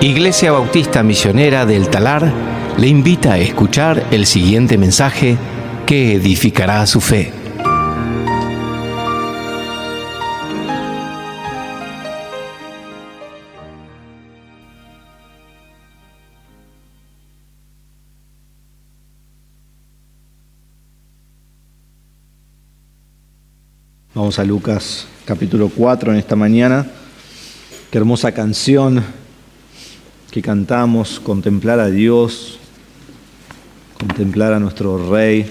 Iglesia Bautista Misionera del Talar le invita a escuchar el siguiente mensaje que edificará su fe. Vamos a Lucas capítulo 4 en esta mañana. Qué hermosa canción que cantamos, contemplar a Dios, contemplar a nuestro Rey.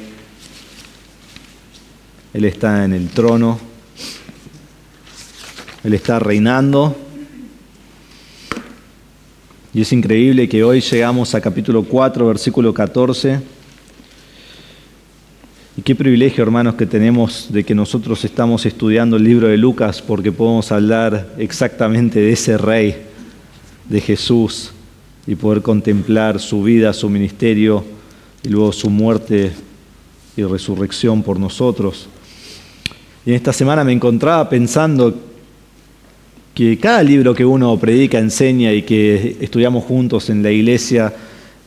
Él está en el trono, Él está reinando. Y es increíble que hoy llegamos a capítulo 4, versículo 14. Y qué privilegio, hermanos, que tenemos de que nosotros estamos estudiando el libro de Lucas, porque podemos hablar exactamente de ese Rey, de Jesús, y poder contemplar su vida, su ministerio, y luego su muerte y resurrección por nosotros. Y en esta semana me encontraba pensando que cada libro que uno predica, enseña y que estudiamos juntos en la iglesia,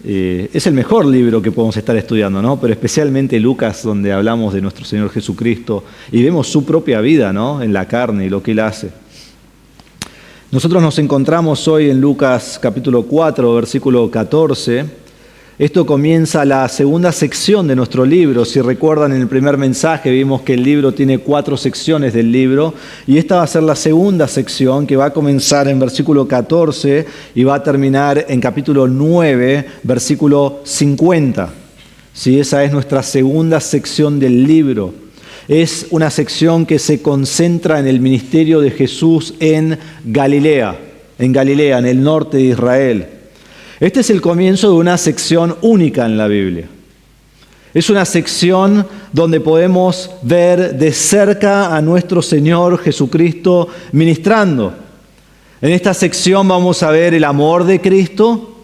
es el mejor libro que podemos estar estudiando, ¿no? Pero especialmente Lucas, donde hablamos de nuestro Señor Jesucristo y vemos su propia vida, ¿no? En la carne y lo que Él hace. Nosotros nos encontramos hoy en Lucas capítulo 4, versículo 14. Esto comienza la segunda sección de nuestro libro. Si recuerdan, en el primer mensaje vimos que el libro tiene 4 secciones del libro, y esta va a ser la segunda sección, que va a comenzar en versículo 14 y va a terminar en capítulo 9, versículo 50. Sí, esa es nuestra segunda sección del libro. Es una sección que se concentra en el ministerio de Jesús en Galilea, en el norte de Israel. Este es el comienzo de una sección única en la Biblia. Es una sección donde podemos ver de cerca a nuestro Señor Jesucristo ministrando. En esta sección vamos a ver el amor de Cristo,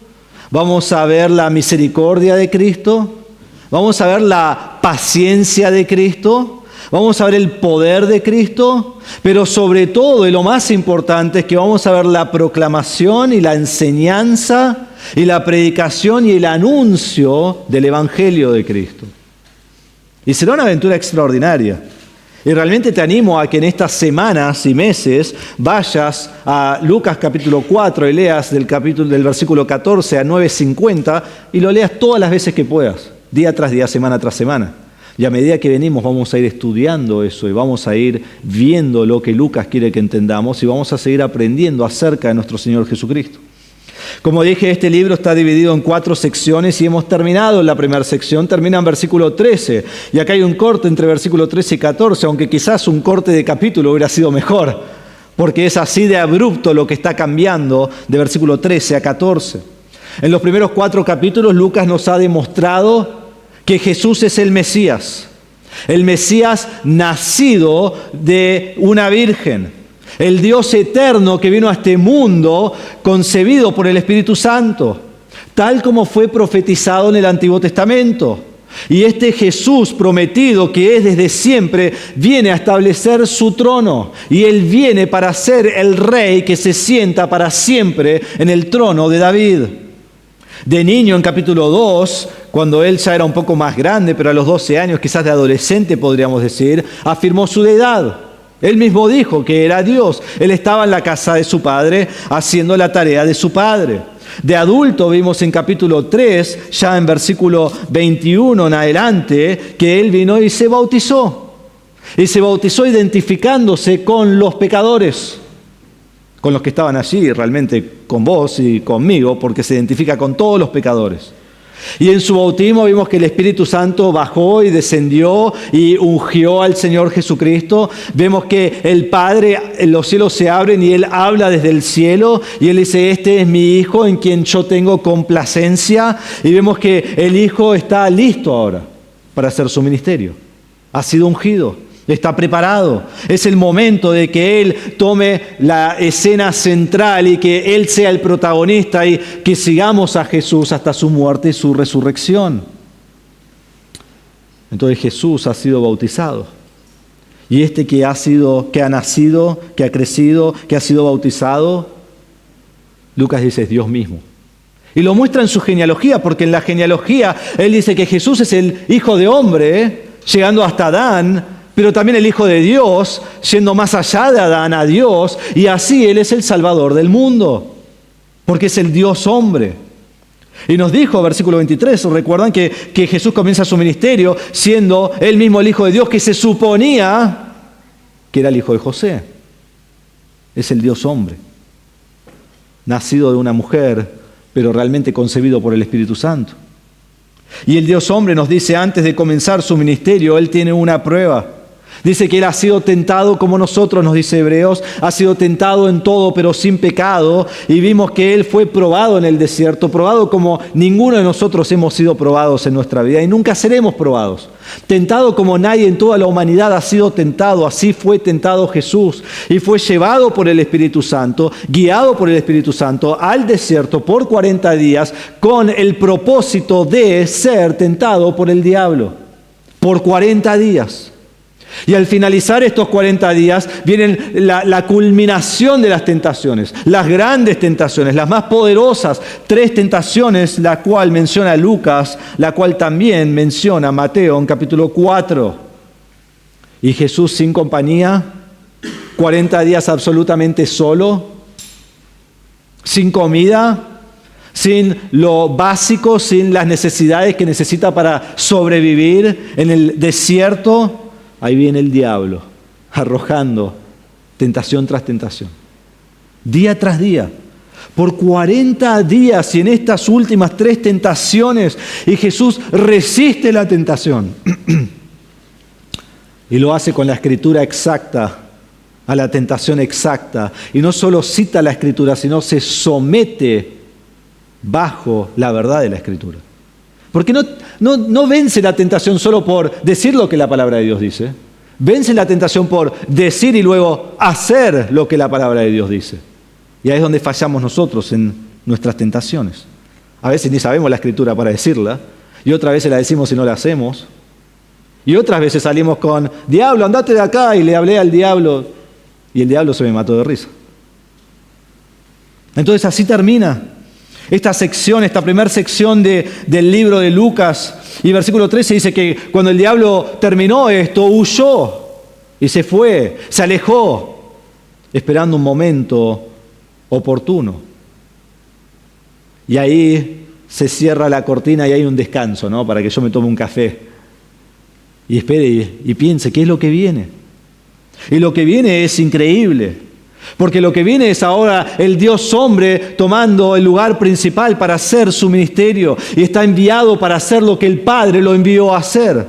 vamos a ver la misericordia de Cristo, vamos a ver la paciencia de Cristo, vamos a ver el poder de Cristo, pero sobre todo, y lo más importante, es que vamos a ver la proclamación y la enseñanza y la predicación y el anuncio del Evangelio de Cristo. Y será una aventura extraordinaria. Y realmente te animo a que en estas semanas y meses vayas a Lucas capítulo 4 y leas del versículo 14 a 9:50 y lo leas todas las veces que puedas, día tras día, semana tras semana. Y a medida que venimos vamos a ir estudiando eso y vamos a ir viendo lo que Lucas quiere que entendamos y vamos a seguir aprendiendo acerca de nuestro Señor Jesucristo. Como dije, este libro está dividido en 4 secciones y hemos terminado la primera sección, termina en versículo 13. Y acá hay un corte entre versículo 13 y 14, aunque quizás un corte de capítulo hubiera sido mejor, porque es así de abrupto lo que está cambiando de versículo 13 a 14. En los primeros 4 capítulos Lucas nos ha demostrado que Jesús es el Mesías nacido de una virgen, el Dios eterno que vino a este mundo concebido por el Espíritu Santo, tal como fue profetizado en el Antiguo Testamento. Y este Jesús prometido, que es desde siempre, viene a establecer su trono, y Él viene para ser el Rey que se sienta para siempre en el trono de David. De niño, en capítulo 2, cuando él ya era un poco más grande, pero a los 12 años, quizás de adolescente podríamos decir, afirmó su deidad. Él mismo dijo que era Dios. Él estaba en la casa de su padre haciendo la tarea de su padre. De adulto vimos en capítulo 3, ya en versículo 21 en adelante, que él vino y se bautizó. Y se bautizó identificándose con los pecadores, con los que estaban allí, realmente con vos y conmigo, porque se identifica con todos los pecadores. Y en su bautismo vimos que el Espíritu Santo bajó y descendió y ungió al Señor Jesucristo. Vemos que el Padre, los cielos se abren y Él habla desde el cielo y Él dice: este es mi Hijo en quien yo tengo complacencia. Y vemos que el Hijo está listo ahora para hacer su ministerio. Ha sido ungido. Está preparado. Es el momento de que Él tome la escena central y que Él sea el protagonista y que sigamos a Jesús hasta su muerte y su resurrección. Entonces Jesús ha sido bautizado. Y este que ha nacido, que ha crecido, que ha sido bautizado, Lucas dice es Dios mismo. Y lo muestra en su genealogía, porque en la genealogía él dice que Jesús es el Hijo de hombre, llegando hasta Adán, pero también el Hijo de Dios, yendo más allá de Adán a Dios, y así Él es el Salvador del mundo, porque es el Dios hombre. Y nos dijo, versículo 23, recuerdan que Jesús comienza su ministerio siendo Él mismo el Hijo de Dios, que se suponía que era el hijo de José. Es el Dios hombre, nacido de una mujer, pero realmente concebido por el Espíritu Santo. Y el Dios hombre nos dice antes de comenzar su ministerio, Él tiene una prueba. Dice que Él ha sido tentado como nosotros, nos dice Hebreos, ha sido tentado en todo, pero sin pecado. Y vimos que Él fue probado en el desierto, probado como ninguno de nosotros hemos sido probados en nuestra vida y nunca seremos probados. Tentado como nadie en toda la humanidad ha sido tentado, así fue tentado Jesús. Y fue llevado por el Espíritu Santo, guiado por el Espíritu Santo al desierto por 40 días con el propósito de ser tentado por el diablo. Por 40 días. Y al finalizar estos 40 días viene la culminación de las tentaciones, las grandes tentaciones, las más poderosas, 3 tentaciones, la cual menciona Lucas, la cual también menciona Mateo en capítulo 4. Y Jesús sin compañía, 40 días absolutamente solo, sin comida, sin lo básico, sin las necesidades que necesita para sobrevivir en el desierto. Ahí viene el diablo, arrojando tentación tras tentación, día tras día, por 40 días y en estas últimas 3 tentaciones, y Jesús resiste la tentación. Y lo hace con la escritura exacta, a la tentación exacta. Y no solo cita la escritura, sino se somete bajo la verdad de la escritura. Porque no vence la tentación solo por decir lo que la palabra de Dios dice. Vence la tentación por decir y luego hacer lo que la palabra de Dios dice. Y ahí es donde fallamos nosotros en nuestras tentaciones. A veces ni sabemos la escritura para decirla, y otras veces la decimos y no la hacemos. Y otras veces salimos con, diablo, andate de acá, y le hablé al diablo, y el diablo se me mató de risa. Entonces así termina esta sección, esta primera sección del libro de Lucas. Y versículo 13 dice que cuando el diablo terminó esto, huyó y se fue, se alejó, esperando un momento oportuno. Y ahí se cierra la cortina y hay un descanso, ¿no? Para que yo me tome un café y espere y piense qué es lo que viene. Y lo que viene es increíble. Porque lo que viene es ahora el Dios hombre tomando el lugar principal para hacer su ministerio y está enviado para hacer lo que el Padre lo envió a hacer.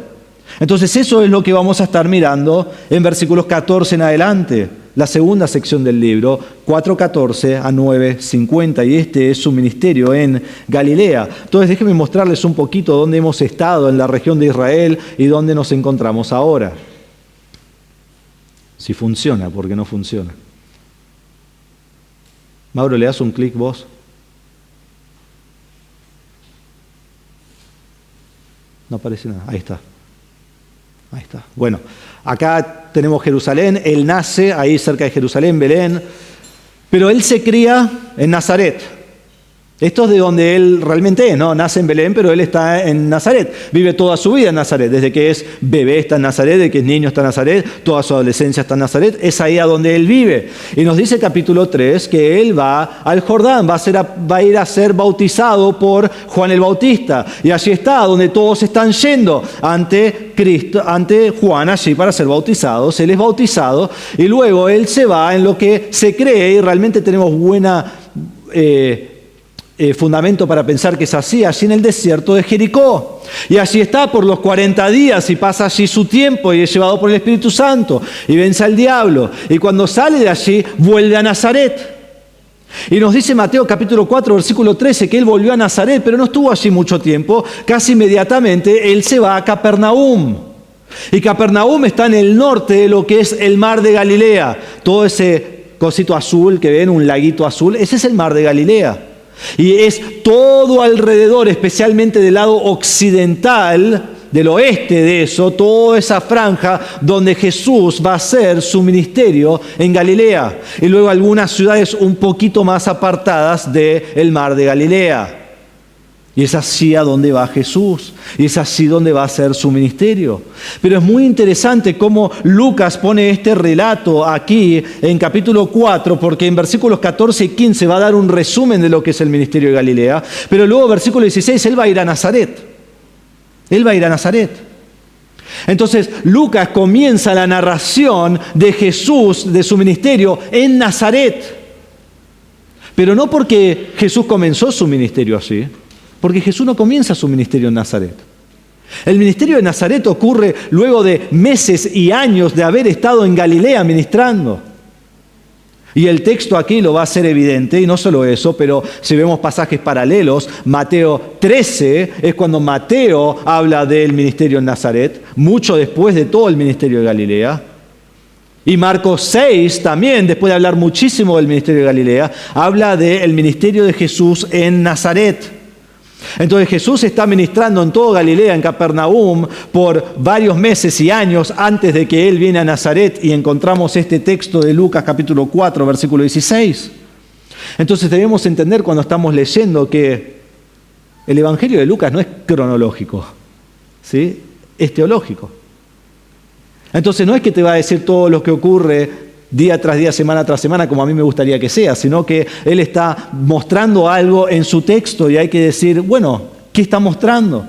Entonces eso es lo que vamos a estar mirando en versículos 14 en adelante, la segunda sección del libro, 4:14 a 9:50, y este es su ministerio en Galilea. Entonces déjenme mostrarles un poquito dónde hemos estado en la región de Israel y dónde nos encontramos ahora. Si funciona, porque no funciona. Mauro, ¿le das un clic vos? No aparece nada. Ahí está. Ahí está. Bueno, acá tenemos Jerusalén. Él nace ahí cerca de Jerusalén, Belén. Pero él se cría en Nazaret. Esto es de donde él realmente es, ¿no? Nace en Belén, pero él está en Nazaret. Vive toda su vida en Nazaret. Desde que es bebé está en Nazaret, desde que es niño está en Nazaret, toda su adolescencia está en Nazaret. Es ahí a donde él vive. Y nos dice capítulo 3 que él va al Jordán, va a ir a ser bautizado por Juan el Bautista. Y allí está, donde todos están yendo ante Cristo, ante Juan allí para ser bautizados. Él es bautizado y luego él se va en lo que se cree, y realmente tenemos buena fundamento para pensar que es así, allí en el desierto de Jericó. Y allí está por los 40 días y pasa allí su tiempo y es llevado por el Espíritu Santo y vence al diablo. Y cuando sale de allí, vuelve a Nazaret. Y nos dice Mateo capítulo 4, versículo 13, que él volvió a Nazaret, pero no estuvo allí mucho tiempo. Casi inmediatamente él se va a Capernaum. Y Capernaum está en el norte de lo que es el mar de Galilea. Todo ese cosito azul que ven, un laguito azul, ese es el mar de Galilea. Y es todo alrededor, especialmente del lado occidental del oeste de eso, toda esa franja donde Jesús va a hacer su ministerio en Galilea. Y luego algunas ciudades un poquito más apartadas del mar de Galilea. Y es así a donde va Jesús. Y es así donde va a hacer su ministerio. Pero es muy interesante cómo Lucas pone este relato aquí en capítulo 4, porque en versículos 14 y 15 va a dar un resumen de lo que es el ministerio de Galilea. Pero luego versículo 16, él va a ir a Nazaret. Él va a ir a Nazaret. Entonces Lucas comienza la narración de Jesús, de su ministerio en Nazaret. Pero no porque Jesús comenzó su ministerio así. Porque Jesús no comienza su ministerio en Nazaret. El ministerio de Nazaret ocurre luego de meses y años de haber estado en Galilea ministrando. Y el texto aquí lo va a hacer evidente, y no solo eso, pero si vemos pasajes paralelos, Mateo 13 es cuando Mateo habla del ministerio en Nazaret, mucho después de todo el ministerio de Galilea. Y Marcos 6 también, después de hablar muchísimo del ministerio de Galilea, habla del ministerio de Jesús en Nazaret. Entonces Jesús está ministrando en todo Galilea, en Capernaum, por varios meses y años antes de que Él viene a Nazaret, y encontramos este texto de Lucas capítulo 4, versículo 16. Entonces debemos entender cuando estamos leyendo que el Evangelio de Lucas no es cronológico, ¿sí? Es teológico. Entonces no es que te va a decir todo lo que ocurre día tras día, semana tras semana, como a mí me gustaría que sea, sino que Él está mostrando algo en su texto y hay que decir, bueno, ¿qué está mostrando?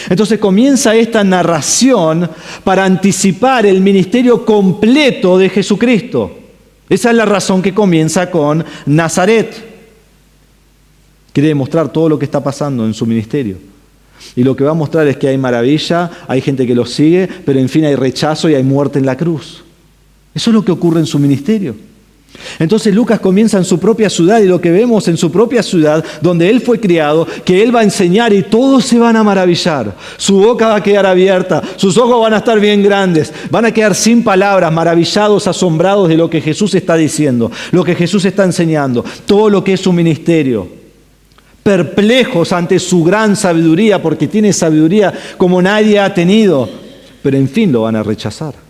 Entonces comienza esta narración para anticipar el ministerio completo de Jesucristo. Esa es la razón que comienza con Nazaret. Quiere demostrar todo lo que está pasando en su ministerio. Y lo que va a mostrar es que hay maravilla, hay gente que lo sigue, pero en fin hay rechazo y hay muerte en la cruz. Eso es lo que ocurre en su ministerio. Entonces Lucas comienza en su propia ciudad, y lo que vemos en su propia ciudad, donde él fue criado, que él va a enseñar y todos se van a maravillar. Su boca va a quedar abierta, sus ojos van a estar bien grandes, van a quedar sin palabras, maravillados, asombrados de lo que Jesús está diciendo, lo que Jesús está enseñando, todo lo que es su ministerio. Perplejos ante su gran sabiduría, porque tiene sabiduría como nadie ha tenido, pero en fin lo van a rechazar.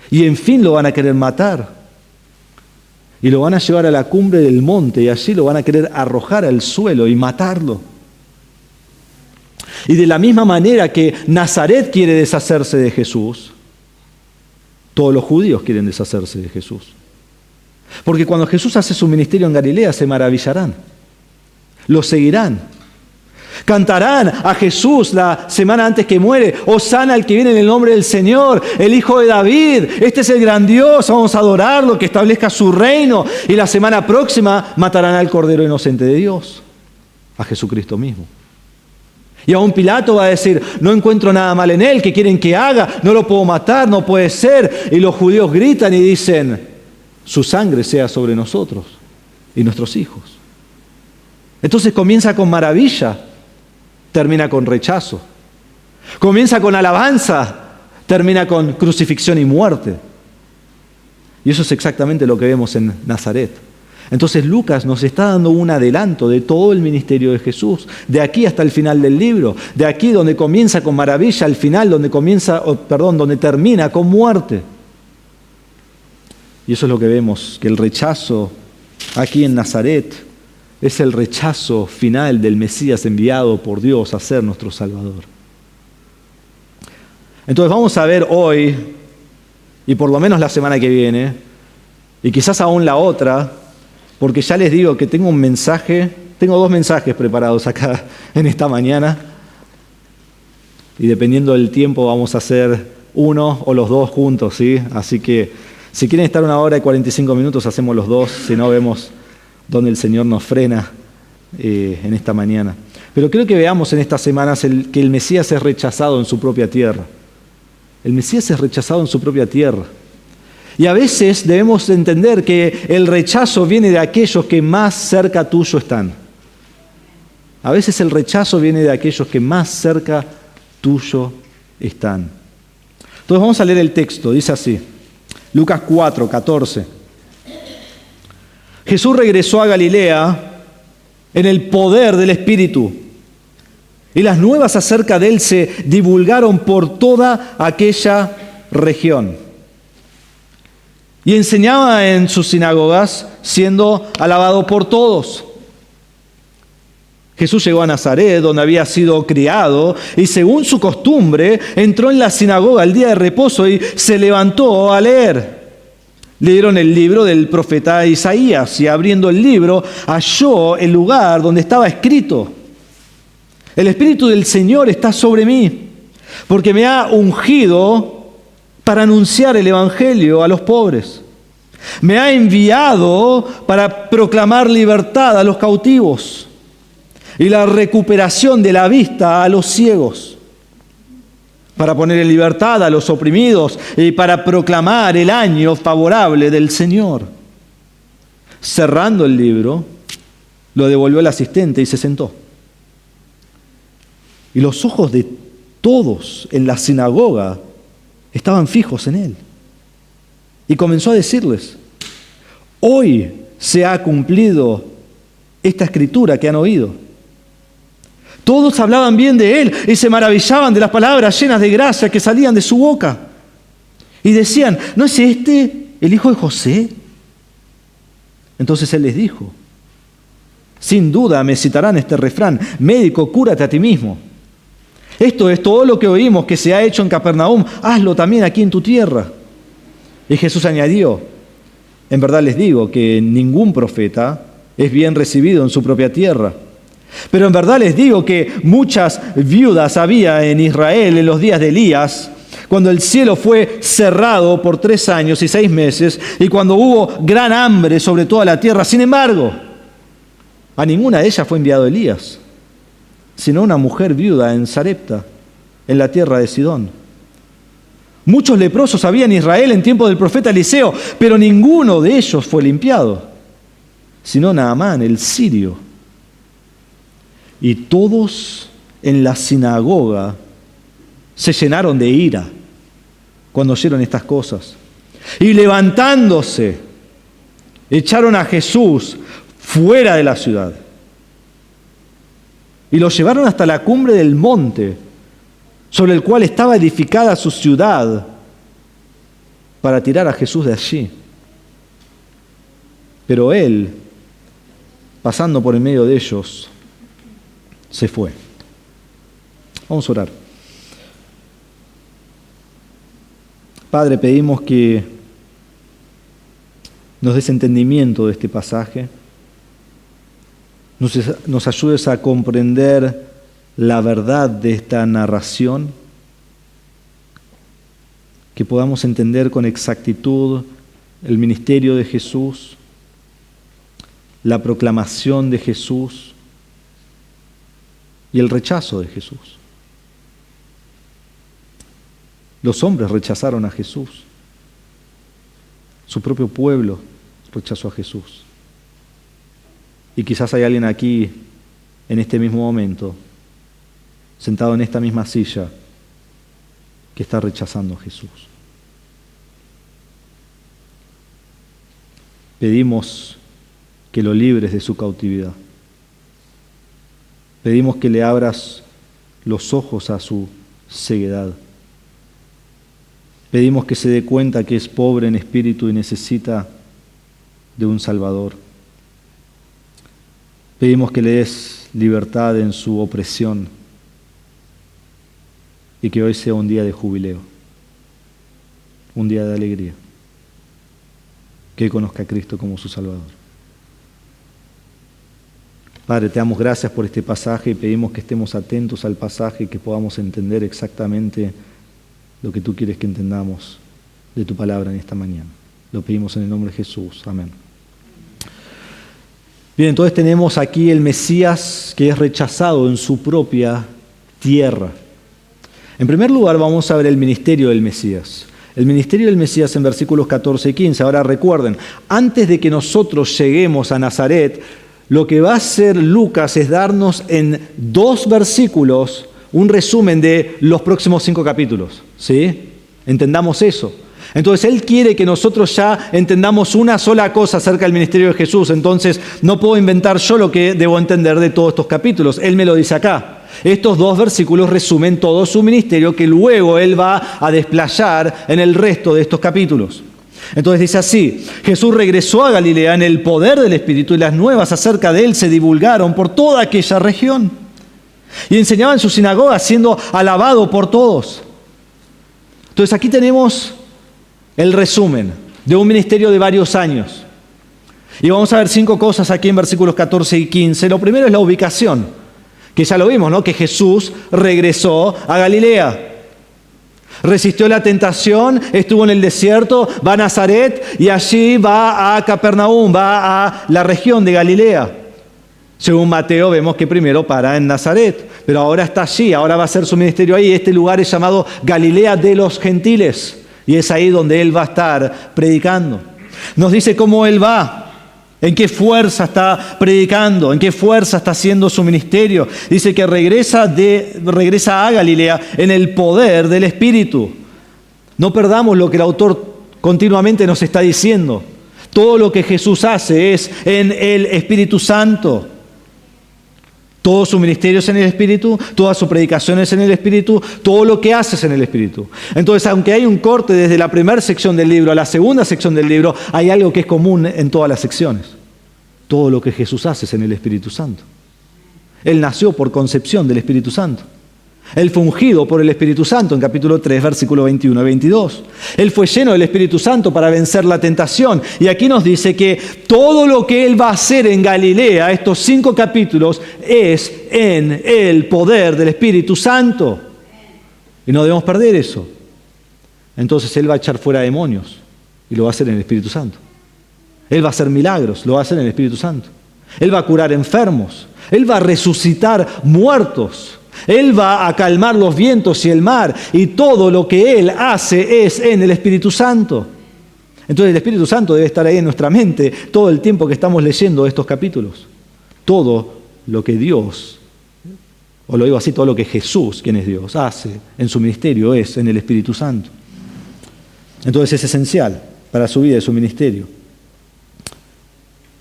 Y en fin lo van a querer matar. Y lo van a llevar a la cumbre del monte y allí lo van a querer arrojar al suelo y matarlo. Y de la misma manera que Nazaret quiere deshacerse de Jesús, todos los judíos quieren deshacerse de Jesús. Porque cuando Jesús hace su ministerio en Galilea se maravillarán, lo seguirán. Cantarán a Jesús la semana antes que muere: Hosana al que viene en el nombre del Señor, el Hijo de David, este es el gran Dios, vamos a adorarlo, que establezca su reino. Y la semana próxima matarán al Cordero inocente de Dios, a Jesucristo mismo. Y aún Pilato va a decir: no encuentro nada mal en él, ¿qué quieren que haga? No lo puedo matar, no puede ser. Y los judíos gritan y dicen: su sangre sea sobre nosotros y nuestros hijos. Entonces comienza con maravilla, termina con rechazo. Comienza con alabanza, termina con crucifixión y muerte. Y eso es exactamente lo que vemos en Nazaret. Entonces Lucas nos está dando un adelanto de todo el ministerio de Jesús, de aquí hasta el final del libro, de aquí donde comienza con maravilla, al final donde termina con muerte. Y eso es lo que vemos, que el rechazo aquí en Nazaret es el rechazo final del Mesías enviado por Dios a ser nuestro Salvador. Entonces vamos a ver hoy, y por lo menos la semana que viene, y quizás aún la otra, porque ya les digo que tengo dos mensajes preparados acá en esta mañana, y dependiendo del tiempo vamos a hacer uno o los dos juntos, ¿sí? Así que si quieren estar 1 hora y 45 minutos, hacemos los dos, si no vemos donde el Señor nos frena en esta mañana. Pero creo que veamos en estas semanas que el Mesías es rechazado en su propia tierra. El Mesías es rechazado en su propia tierra. Y a veces debemos entender que el rechazo viene de aquellos que más cerca tuyo están. A veces el rechazo viene de aquellos que más cerca tuyo están. Entonces vamos a leer el texto, dice así, Lucas 4, 14. Jesús regresó a Galilea en el poder del Espíritu y las nuevas acerca de él se divulgaron por toda aquella región. Y enseñaba en sus sinagogas, siendo alabado por todos. Jesús llegó a Nazaret, donde había sido criado, y según su costumbre, entró en la sinagoga el día de reposo y se levantó a leer. Le dieron el libro del profeta Isaías, y abriendo el libro, halló el lugar donde estaba escrito: el Espíritu del Señor está sobre mí, porque me ha ungido para anunciar el Evangelio a los pobres. Me ha enviado para proclamar libertad a los cautivos y la recuperación de la vista a los ciegos, para poner en libertad a los oprimidos y para proclamar el año favorable del Señor. Cerrando el libro, lo devolvió al asistente y se sentó. Y los ojos de todos en la sinagoga estaban fijos en él. Y comenzó a decirles: hoy se ha cumplido esta escritura que han oído. Todos hablaban bien de él y se maravillaban de las palabras llenas de gracia que salían de su boca. Y decían: ¿no es este el hijo de José? Entonces él les dijo: sin duda me citarán este refrán: médico, cúrate a ti mismo. Esto es todo lo que oímos que se ha hecho en Capernaum, hazlo también aquí en tu tierra. Y Jesús añadió: en verdad les digo que ningún profeta es bien recibido en su propia tierra. Pero en verdad les digo que muchas viudas había en Israel en los días de Elías, cuando el cielo fue cerrado por 3 años y 6 meses, y cuando hubo gran hambre sobre toda la tierra. Sin embargo, a ninguna de ellas fue enviado Elías, sino una mujer viuda en Sarepta, en la tierra de Sidón. Muchos leprosos había en Israel en tiempo del profeta Eliseo, pero ninguno de ellos fue limpiado, sino Naamán, el sirio. Y todos en la sinagoga se llenaron de ira cuando oyeron estas cosas. Y levantándose, echaron a Jesús fuera de la ciudad. Y lo llevaron hasta la cumbre del monte, sobre el cual estaba edificada su ciudad, para tirar a Jesús de allí. Pero él, pasando por en medio de ellos, se fue. Vamos a orar. Padre, pedimos que nos des entendimiento de este pasaje, nos ayudes a comprender la verdad de esta narración, que podamos entender con exactitud el ministerio de Jesús, la proclamación de Jesús y el rechazo de Jesús. Los hombres rechazaron a Jesús. Su propio pueblo rechazó a Jesús. Y quizás hay alguien aquí, en este mismo momento, sentado en esta misma silla, que está rechazando a Jesús. Pedimos que lo libres de su cautividad. Pedimos que le abras los ojos a su ceguedad. Pedimos que se dé cuenta que es pobre en espíritu y necesita de un Salvador. Pedimos que le des libertad en su opresión y que hoy sea un día de jubileo, un día de alegría, que conozca a Cristo como su Salvador. Padre, te damos gracias por este pasaje y pedimos que estemos atentos al pasaje y que podamos entender exactamente lo que tú quieres que entendamos de tu palabra en esta mañana. Lo pedimos en el nombre de Jesús. Amén. Bien, entonces tenemos aquí el Mesías que es rechazado en su propia tierra. En primer lugar, vamos a ver el ministerio del Mesías. El ministerio del Mesías en versículos 14 y 15. Ahora recuerden, antes de que nosotros lleguemos a Nazaret, lo que va a hacer Lucas es darnos en 2 versículos un resumen de los próximos 5 capítulos. ¿Sí? Entendamos eso. Entonces él quiere que nosotros ya entendamos una sola cosa acerca del ministerio de Jesús. Entonces no puedo inventar yo lo que debo entender de todos estos capítulos. Él me lo dice acá. estos 2 versículos resumen todo su ministerio que luego él va a desplayar en el resto de estos capítulos. Entonces dice así: Jesús regresó a Galilea en el poder del Espíritu y las nuevas acerca de él se divulgaron por toda aquella región. Y enseñaba en su sinagoga siendo alabado por todos. Entonces aquí tenemos el resumen de un ministerio de varios años. Y vamos a ver 5 cosas aquí en versículos 14 y 15. Lo primero es la ubicación, que ya lo vimos, ¿no? Que Jesús regresó a Galilea. Resistió la tentación, estuvo en el desierto, va a Nazaret y allí va a Capernaum, va a la región de Galilea. Según Mateo vemos que primero para en Nazaret, pero ahora está allí, ahora va a hacer su ministerio ahí. Este lugar es llamado Galilea de los Gentiles y es ahí donde él va a estar predicando. Nos dice cómo él va. ¿En qué fuerza está predicando? ¿En qué fuerza está haciendo su ministerio? Dice que regresa a Galilea en el poder del Espíritu. No perdamos lo que el autor continuamente nos está diciendo. Todo lo que Jesús hace es en el Espíritu Santo. Todo su ministerio es en el Espíritu, toda su predicación es en el Espíritu, todo lo que hace es en el Espíritu. Entonces, aunque hay un corte desde la primera sección del libro a la segunda sección del libro, hay algo que es común en todas las secciones. Todo lo que Jesús hace es en el Espíritu Santo. Él nació por concepción del Espíritu Santo. Él fue ungido por el Espíritu Santo en capítulo 3, versículo 21 y 22. Él fue lleno del Espíritu Santo para vencer la tentación. Y aquí nos dice que todo lo que Él va a hacer en Galilea, estos 5 capítulos, es en el poder del Espíritu Santo. Y no debemos perder eso. Entonces Él va a echar fuera demonios y lo va a hacer en el Espíritu Santo. Él va a hacer milagros, lo va a hacer en el Espíritu Santo. Él va a curar enfermos. Él va a resucitar muertos. Él va a calmar los vientos y el mar, y todo lo que Él hace es en el Espíritu Santo. Entonces el Espíritu Santo debe estar ahí en nuestra mente todo el tiempo que estamos leyendo estos capítulos. Todo lo que Dios, o lo digo así, todo lo que Jesús, quien es Dios, hace en su ministerio es en el Espíritu Santo. Entonces es esencial para su vida y su ministerio.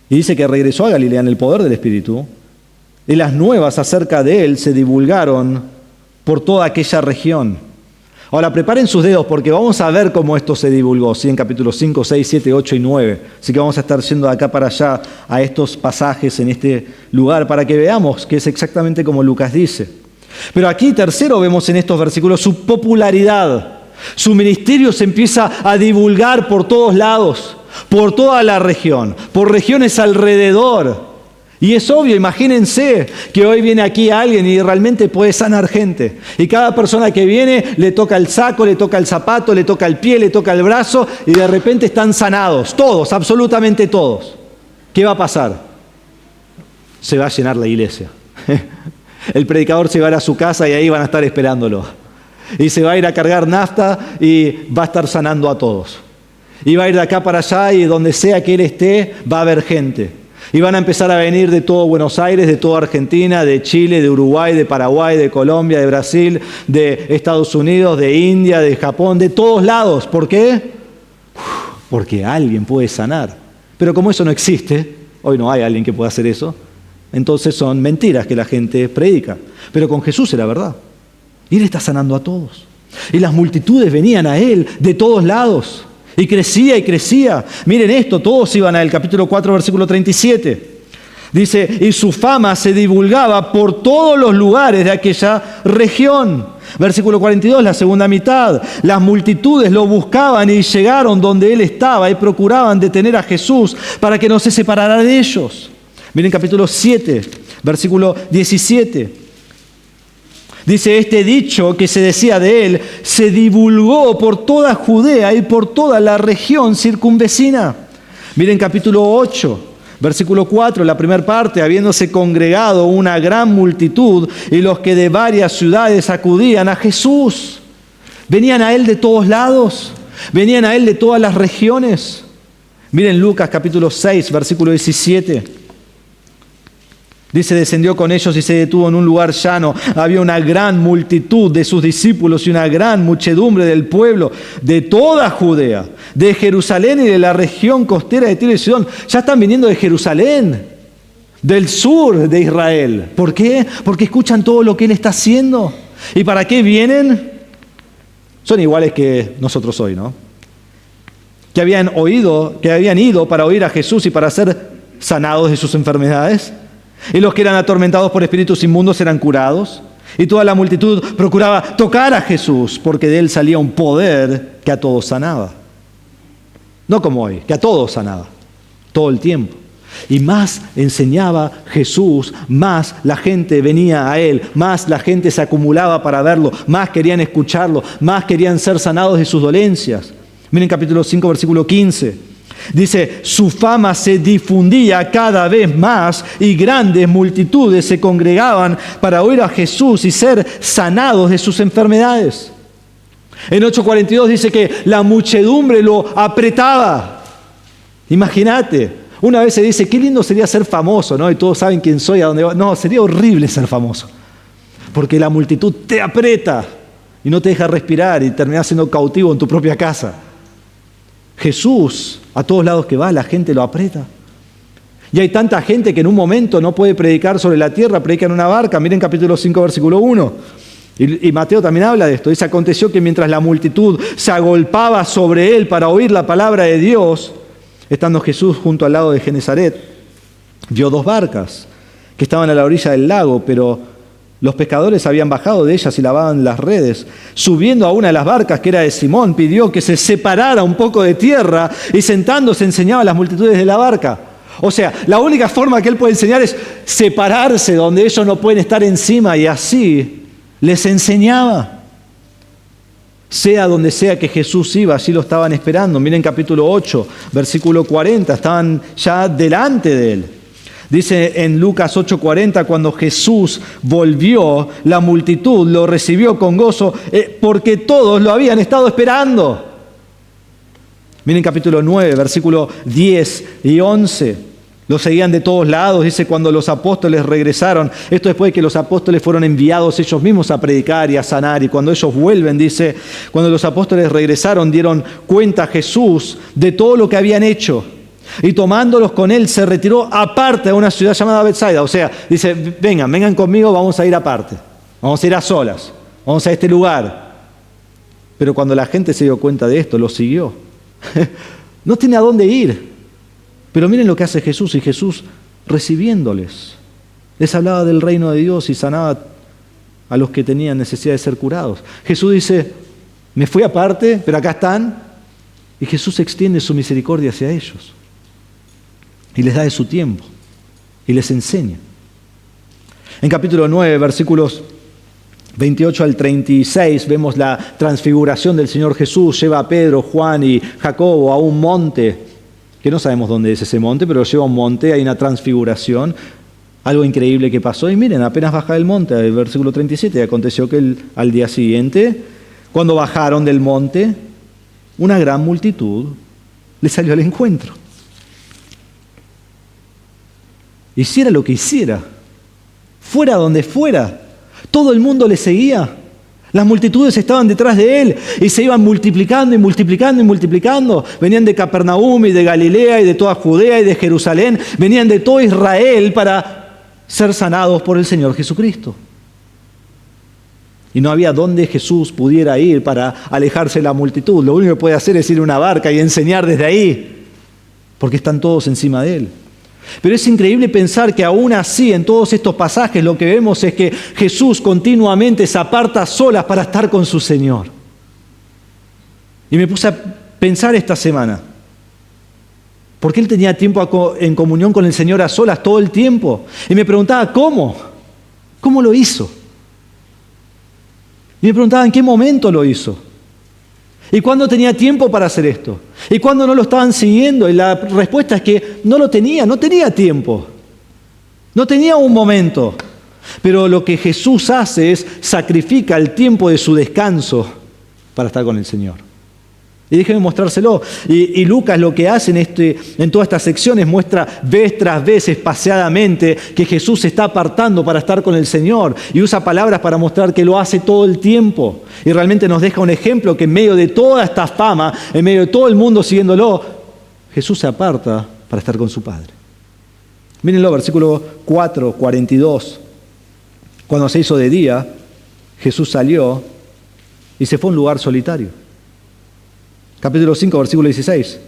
Y dice que regresó a Galilea en el poder del Espíritu, y las nuevas acerca de él se divulgaron por toda aquella región. Ahora preparen sus dedos porque vamos a ver cómo esto se divulgó, ¿sí? En capítulos 5, 6, 7, 8 y 9. Así que vamos a estar yendo de acá para allá a estos pasajes en este lugar para que veamos que es exactamente como Lucas dice. Pero aquí tercero vemos en estos versículos su popularidad. Su ministerio se empieza a divulgar por todos lados, por toda la región, por regiones alrededor. Y es obvio, imagínense que hoy viene aquí alguien y realmente puede sanar gente. Y cada persona que viene le toca el saco, le toca el zapato, le toca el pie, le toca el brazo y de repente están sanados. Todos, absolutamente todos. ¿Qué va a pasar? Se va a llenar la iglesia. El predicador se va a ir a su casa y ahí van a estar esperándolo. Y se va a ir a cargar nafta y va a estar sanando a todos. Y va a ir de acá para allá y donde sea que él esté va a haber gente. Y van a empezar a venir de todo Buenos Aires, de toda Argentina, de Chile, de Uruguay, de Paraguay, de Colombia, de Brasil, de Estados Unidos, de India, de Japón, de todos lados. ¿Por qué? Porque alguien puede sanar. Pero como eso no existe, hoy no hay alguien que pueda hacer eso, entonces son mentiras que la gente predica. Pero con Jesús era verdad. Y Él está sanando a todos. Y las multitudes venían a Él de todos lados. Y crecía y crecía. Miren esto, todos iban al capítulo 4, versículo 37. Dice, y su fama se divulgaba por todos los lugares de aquella región. Versículo 42, la segunda mitad. Las multitudes lo buscaban y llegaron donde él estaba y procuraban detener a Jesús para que no se separara de ellos. Miren capítulo 7, versículo 17. Dice, este dicho que se decía de él se divulgó por toda Judea y por toda la región circunvecina. Miren capítulo 8, versículo 4, la primera parte, habiéndose congregado una gran multitud y los que de varias ciudades acudían a Jesús. Venían a él de todos lados, venían a él de todas las regiones. Miren Lucas capítulo 6, versículo 17. Dice, descendió con ellos y se detuvo en un lugar llano. Había una gran multitud de sus discípulos y una gran muchedumbre del pueblo de toda Judea, de Jerusalén y de la región costera de Tiro y Sidón. Ya están viniendo de Jerusalén, del sur de Israel. ¿Por qué? Porque escuchan todo lo que Él está haciendo. ¿Y para qué vienen? Son iguales que nosotros hoy, ¿no? Que habían ido para oír a Jesús y para ser sanados de sus enfermedades. Y los que eran atormentados por espíritus inmundos eran curados. Y toda la multitud procuraba tocar a Jesús, porque de Él salía un poder que a todos sanaba. No como hoy, que a todos sanaba, todo el tiempo. Y más enseñaba Jesús, más la gente venía a Él, más la gente se acumulaba para verlo, más querían escucharlo, más querían ser sanados de sus dolencias. Miren capítulo 5, versículo 15. Dice, su fama se difundía cada vez más y grandes multitudes se congregaban para oír a Jesús y ser sanados de sus enfermedades. En 8:42 dice que la muchedumbre lo apretaba. Imagínate, una vez se dice, qué lindo sería ser famoso, ¿no? Y todos saben quién soy, a dónde voy. No, sería horrible ser famoso, porque la multitud te aprieta y no te deja respirar y terminás siendo cautivo en tu propia casa. Jesús, a todos lados que va, la gente lo aprieta. Y hay tanta gente que en un momento no puede predicar sobre la tierra, predica en una barca. Miren capítulo 5, versículo 1. Y Mateo también habla de esto. Dice, aconteció que mientras la multitud se agolpaba sobre él para oír la palabra de Dios, estando Jesús junto al lado de Genesaret, vio 2 barcas que estaban a la orilla del lago, pero los pescadores habían bajado de ellas y lavaban las redes. Subiendo a una de las barcas, que era de Simón, pidió que se separara un poco de tierra y sentándose enseñaba a las multitudes de la barca. O sea, la única forma que él puede enseñar es separarse donde ellos no pueden estar encima, y así les enseñaba. Sea donde sea que Jesús iba, allí lo estaban esperando. Miren capítulo 8, versículo 40, estaban ya delante de él. Dice en Lucas 8:40, cuando Jesús volvió, la multitud lo recibió con gozo porque todos lo habían estado esperando. Miren capítulo 9, versículos 10 y 11. Lo seguían de todos lados. Dice, cuando los apóstoles regresaron, esto después de que los apóstoles fueron enviados ellos mismos a predicar y a sanar, y cuando ellos vuelven, dice, cuando los apóstoles regresaron, dieron cuenta a Jesús de todo lo que habían hecho. Y tomándolos con él, se retiró aparte a una ciudad llamada Betsaida. O sea, dice, vengan conmigo, vamos a ir aparte. Vamos a ir a solas. Vamos a este lugar. Pero cuando la gente se dio cuenta de esto, lo siguió. No tiene a dónde ir. Pero miren lo que hace Jesús. Y Jesús, recibiéndoles, les hablaba del reino de Dios y sanaba a los que tenían necesidad de ser curados. Jesús dice, me fui aparte, pero acá están. Y Jesús extiende su misericordia hacia ellos. Y les da de su tiempo. Y les enseña. En capítulo 9, versículos 28 al 36, vemos la transfiguración del Señor Jesús. Lleva a Pedro, Juan y Jacobo a un monte, que no sabemos dónde es ese monte, pero lleva a un monte, hay una transfiguración. Algo increíble que pasó. Y miren, apenas baja del monte, el versículo 37, aconteció que al día siguiente, cuando bajaron del monte, una gran multitud le salió al encuentro. Hiciera lo que hiciera, fuera donde fuera, todo el mundo le seguía. Las multitudes estaban detrás de él y se iban multiplicando y multiplicando y multiplicando. Venían de Capernaum y de Galilea y de toda Judea y de Jerusalén. Venían de todo Israel para ser sanados por el Señor Jesucristo. Y no había dónde Jesús pudiera ir para alejarse de la multitud. Lo único que puede hacer es ir a una barca y enseñar desde ahí, porque están todos encima de él. Pero es increíble pensar que aún así, en todos estos pasajes, lo que vemos es que Jesús continuamente se aparta a solas para estar con su Señor. Y me puse a pensar esta semana, ¿por qué él tenía tiempo en comunión con el Señor a solas todo el tiempo? Y me preguntaba, ¿cómo? ¿Cómo lo hizo? Y me preguntaba, ¿en qué momento lo hizo? ¿Y cuándo tenía tiempo para hacer esto? ¿Y cuándo no lo estaban siguiendo? Y la respuesta es que no tenía tiempo. No tenía un momento. Pero lo que Jesús hace es sacrifica el tiempo de su descanso para estar con el Señor. Y déjenme mostrárselo. Y Lucas lo que hace en todas estas secciones muestra vez tras vez espaciadamente que Jesús se está apartando para estar con el Señor. Y usa palabras para mostrar que lo hace todo el tiempo. Y realmente nos deja un ejemplo que en medio de toda esta fama, en medio de todo el mundo siguiéndolo, Jesús se aparta para estar con su Padre. Mírenlo, versículo 4, 42. Cuando se hizo de día, Jesús salió y se fue a un lugar solitario. Capítulo 5, versículo 16.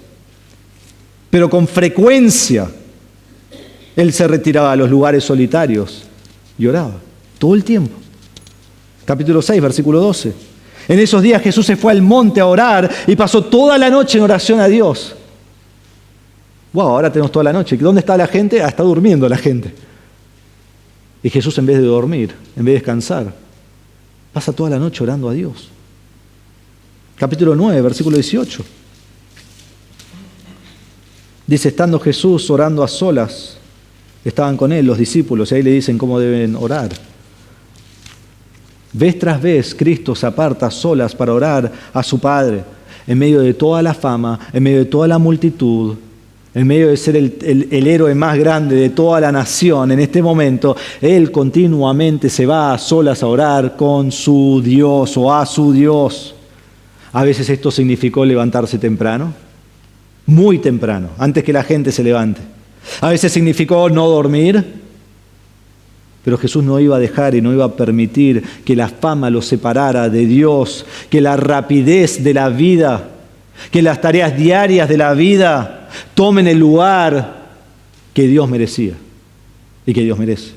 Pero con frecuencia Él se retiraba a los lugares solitarios y oraba, todo el tiempo. Capítulo 6, versículo 12. En esos días Jesús se fue al monte a orar y pasó toda la noche en oración a Dios. Wow, ahora tenemos toda la noche. ¿Dónde está la gente? Está durmiendo la gente. Y Jesús, en vez de dormir, en vez de descansar, pasa toda la noche orando a Dios. Capítulo 9, versículo 18. Dice, estando Jesús orando a solas, estaban con él los discípulos y ahí le dicen cómo deben orar. Vez tras vez, Cristo se aparta a solas para orar a su Padre, en medio de toda la fama, en medio de toda la multitud, en medio de ser el héroe más grande de toda la nación. En este momento, Él continuamente se va a solas a orar con su Dios o a su Dios. A veces esto significó levantarse temprano, muy temprano, antes que la gente se levante. A veces significó no dormir, pero Jesús no iba a dejar y no iba a permitir que la fama lo separara de Dios, que la rapidez de la vida, que las tareas diarias de la vida tomen el lugar que Dios merecía y que Dios merece.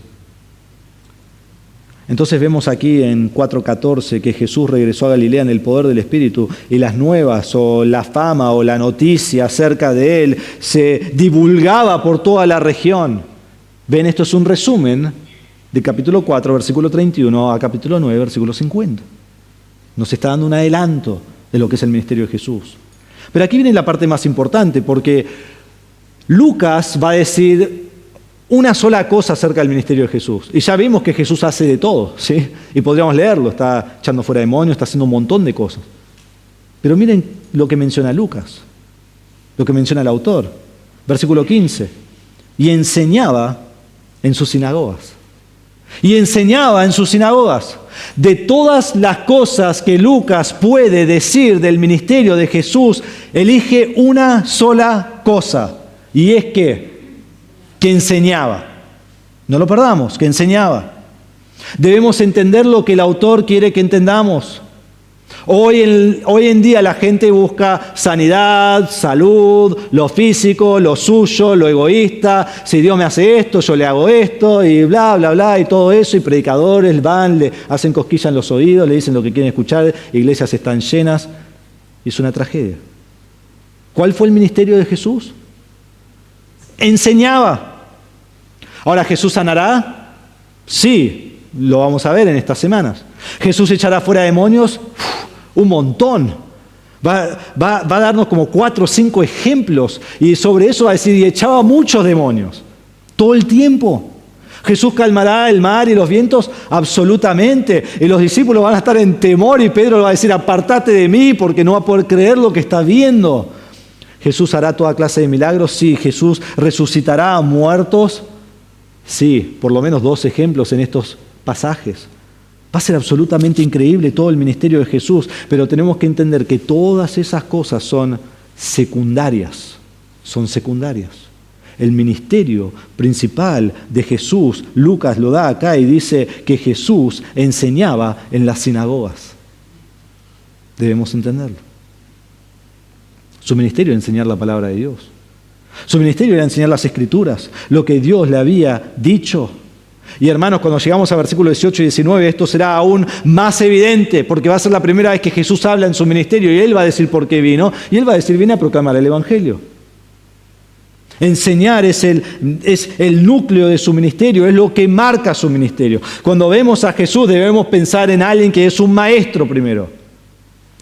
Entonces vemos aquí en 4:14 que Jesús regresó a Galilea en el poder del Espíritu y las nuevas o la fama o la noticia acerca de Él se divulgaba por toda la región. Ven, esto es un resumen de capítulo 4, versículo 31 a capítulo 9, versículo 50. Nos está dando un adelanto de lo que es el ministerio de Jesús. Pero aquí viene la parte más importante, porque Lucas va a decir una sola cosa acerca del ministerio de Jesús. Y ya vimos que Jesús hace de todo, ¿sí? Y podríamos leerlo, está echando fuera demonios, está haciendo un montón de cosas. Pero miren lo que menciona Lucas, lo que menciona el autor. Versículo 15. Y enseñaba en sus sinagogas. Y enseñaba en sus sinagogas. De todas las cosas que Lucas puede decir del ministerio de Jesús, elige una sola cosa. Y es que enseñaba. No lo perdamos, que enseñaba. Debemos entender lo que el autor quiere que entendamos. Hoy en día la gente busca sanidad, salud, lo físico, lo suyo, lo egoísta. Si Dios me hace esto, yo le hago esto y bla, bla, bla y todo eso. Y predicadores van, le hacen cosquillas en los oídos, le dicen lo que quieren escuchar. Iglesias están llenas. Y es una tragedia. ¿Cuál fue el ministerio de Jesús? Enseñaba. Ahora, ¿Jesús sanará? Sí, lo vamos a ver en estas semanas. ¿Jesús echará fuera demonios? Un montón. Va a darnos como 4 o 5 ejemplos y sobre eso va a decir, y echaba muchos demonios, todo el tiempo. ¿Jesús calmará el mar y los vientos? Absolutamente. Y los discípulos van a estar en temor y Pedro le va a decir, apartate de mí porque no va a poder creer lo que está viendo. ¿Jesús hará toda clase de milagros? Sí. ¿Jesús resucitará a muertos? Sí, por lo menos 2 ejemplos en estos pasajes. Va a ser absolutamente increíble todo el ministerio de Jesús, pero tenemos que entender que todas esas cosas son secundarias. Son secundarias. El ministerio principal de Jesús, Lucas lo da acá y dice que Jesús enseñaba en las sinagogas. Debemos entenderlo. Su ministerio era enseñar la palabra de Dios. Su ministerio era enseñar las Escrituras, lo que Dios le había dicho. Y hermanos, cuando llegamos a versículos 18 y 19, esto será aún más evidente, porque va a ser la primera vez que Jesús habla en su ministerio y Él va a decir por qué vino, y Él va a decir, viene a proclamar el Evangelio. Enseñar es el núcleo de su ministerio, es lo que marca su ministerio. Cuando vemos a Jesús debemos pensar en alguien que es un maestro primero.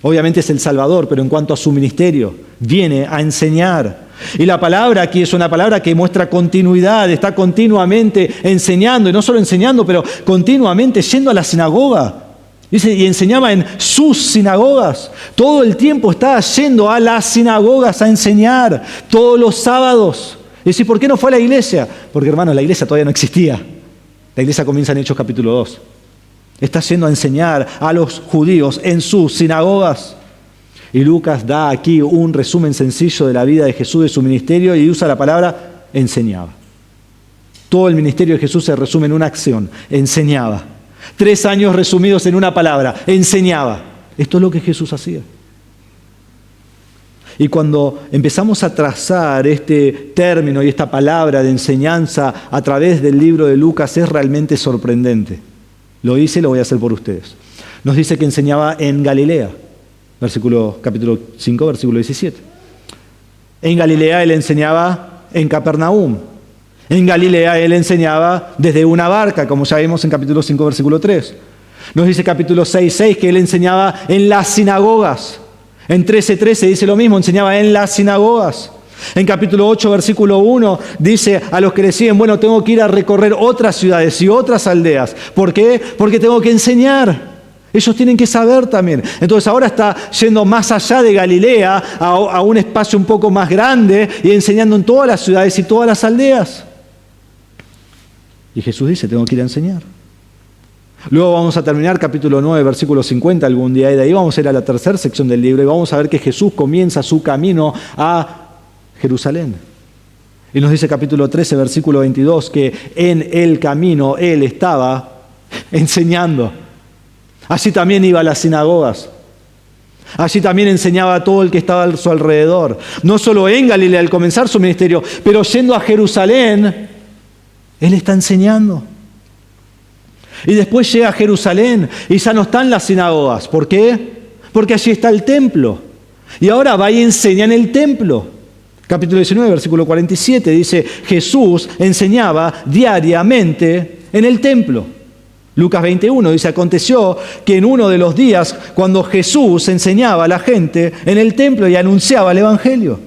Obviamente es el Salvador, pero en cuanto a su ministerio, viene a enseñar. Y la palabra aquí es una palabra que muestra continuidad, está continuamente enseñando, y no solo enseñando, pero continuamente yendo a la sinagoga. Dice, y enseñaba en sus sinagogas. Todo el tiempo estaba yendo a las sinagogas a enseñar, todos los sábados. Y dice, ¿por qué no fue a la iglesia? Porque, hermanos, la iglesia todavía no existía. La iglesia comienza en Hechos capítulo 2. Está yendo a enseñar a los judíos en sus sinagogas. Y Lucas da aquí un resumen sencillo de la vida de Jesús, de su ministerio, y usa la palabra enseñaba. Todo el ministerio de Jesús se resume en una acción: enseñaba. 3 años resumidos en una palabra: enseñaba. Esto es lo que Jesús hacía. Y cuando empezamos a trazar este término y esta palabra de enseñanza a través del libro de Lucas, es realmente sorprendente. Lo hice y lo voy a hacer por ustedes. Nos dice que enseñaba en Galilea, capítulo 5, versículo 17. En Galilea él enseñaba en Capernaum. En Galilea él enseñaba desde una barca, como ya vimos en capítulo 5, versículo 3. Nos dice capítulo 6 que él enseñaba en las sinagogas. En 13:13 dice lo mismo, enseñaba en las sinagogas. En capítulo 8, versículo 1, dice a los que le siguen: bueno, tengo que ir a recorrer otras ciudades y otras aldeas. ¿Por qué? Porque tengo que enseñar. Ellos tienen que saber también. Entonces ahora está yendo más allá de Galilea a un espacio un poco más grande y enseñando en todas las ciudades y todas las aldeas. Y Jesús dice: tengo que ir a enseñar. Luego vamos a terminar capítulo 9, versículo 50 algún día, y de ahí vamos a ir a la tercera sección del libro y vamos a ver que Jesús comienza su camino a Jerusalén. Y nos dice capítulo 13, versículo 22, que en el camino Él estaba enseñando. Así también iba a las sinagogas. Allí también enseñaba a todo el que estaba a su alrededor. No solo en Galilea al comenzar su ministerio, pero yendo a Jerusalén, Él está enseñando. Y después llega a Jerusalén y ya no están las sinagogas. ¿Por qué? Porque allí está el templo. Y ahora va y enseña en el templo. Capítulo 19, versículo 47 dice: Jesús enseñaba diariamente en el templo. Lucas 21 dice: aconteció que en uno de los días cuando Jesús enseñaba a la gente en el templo y anunciaba el evangelio.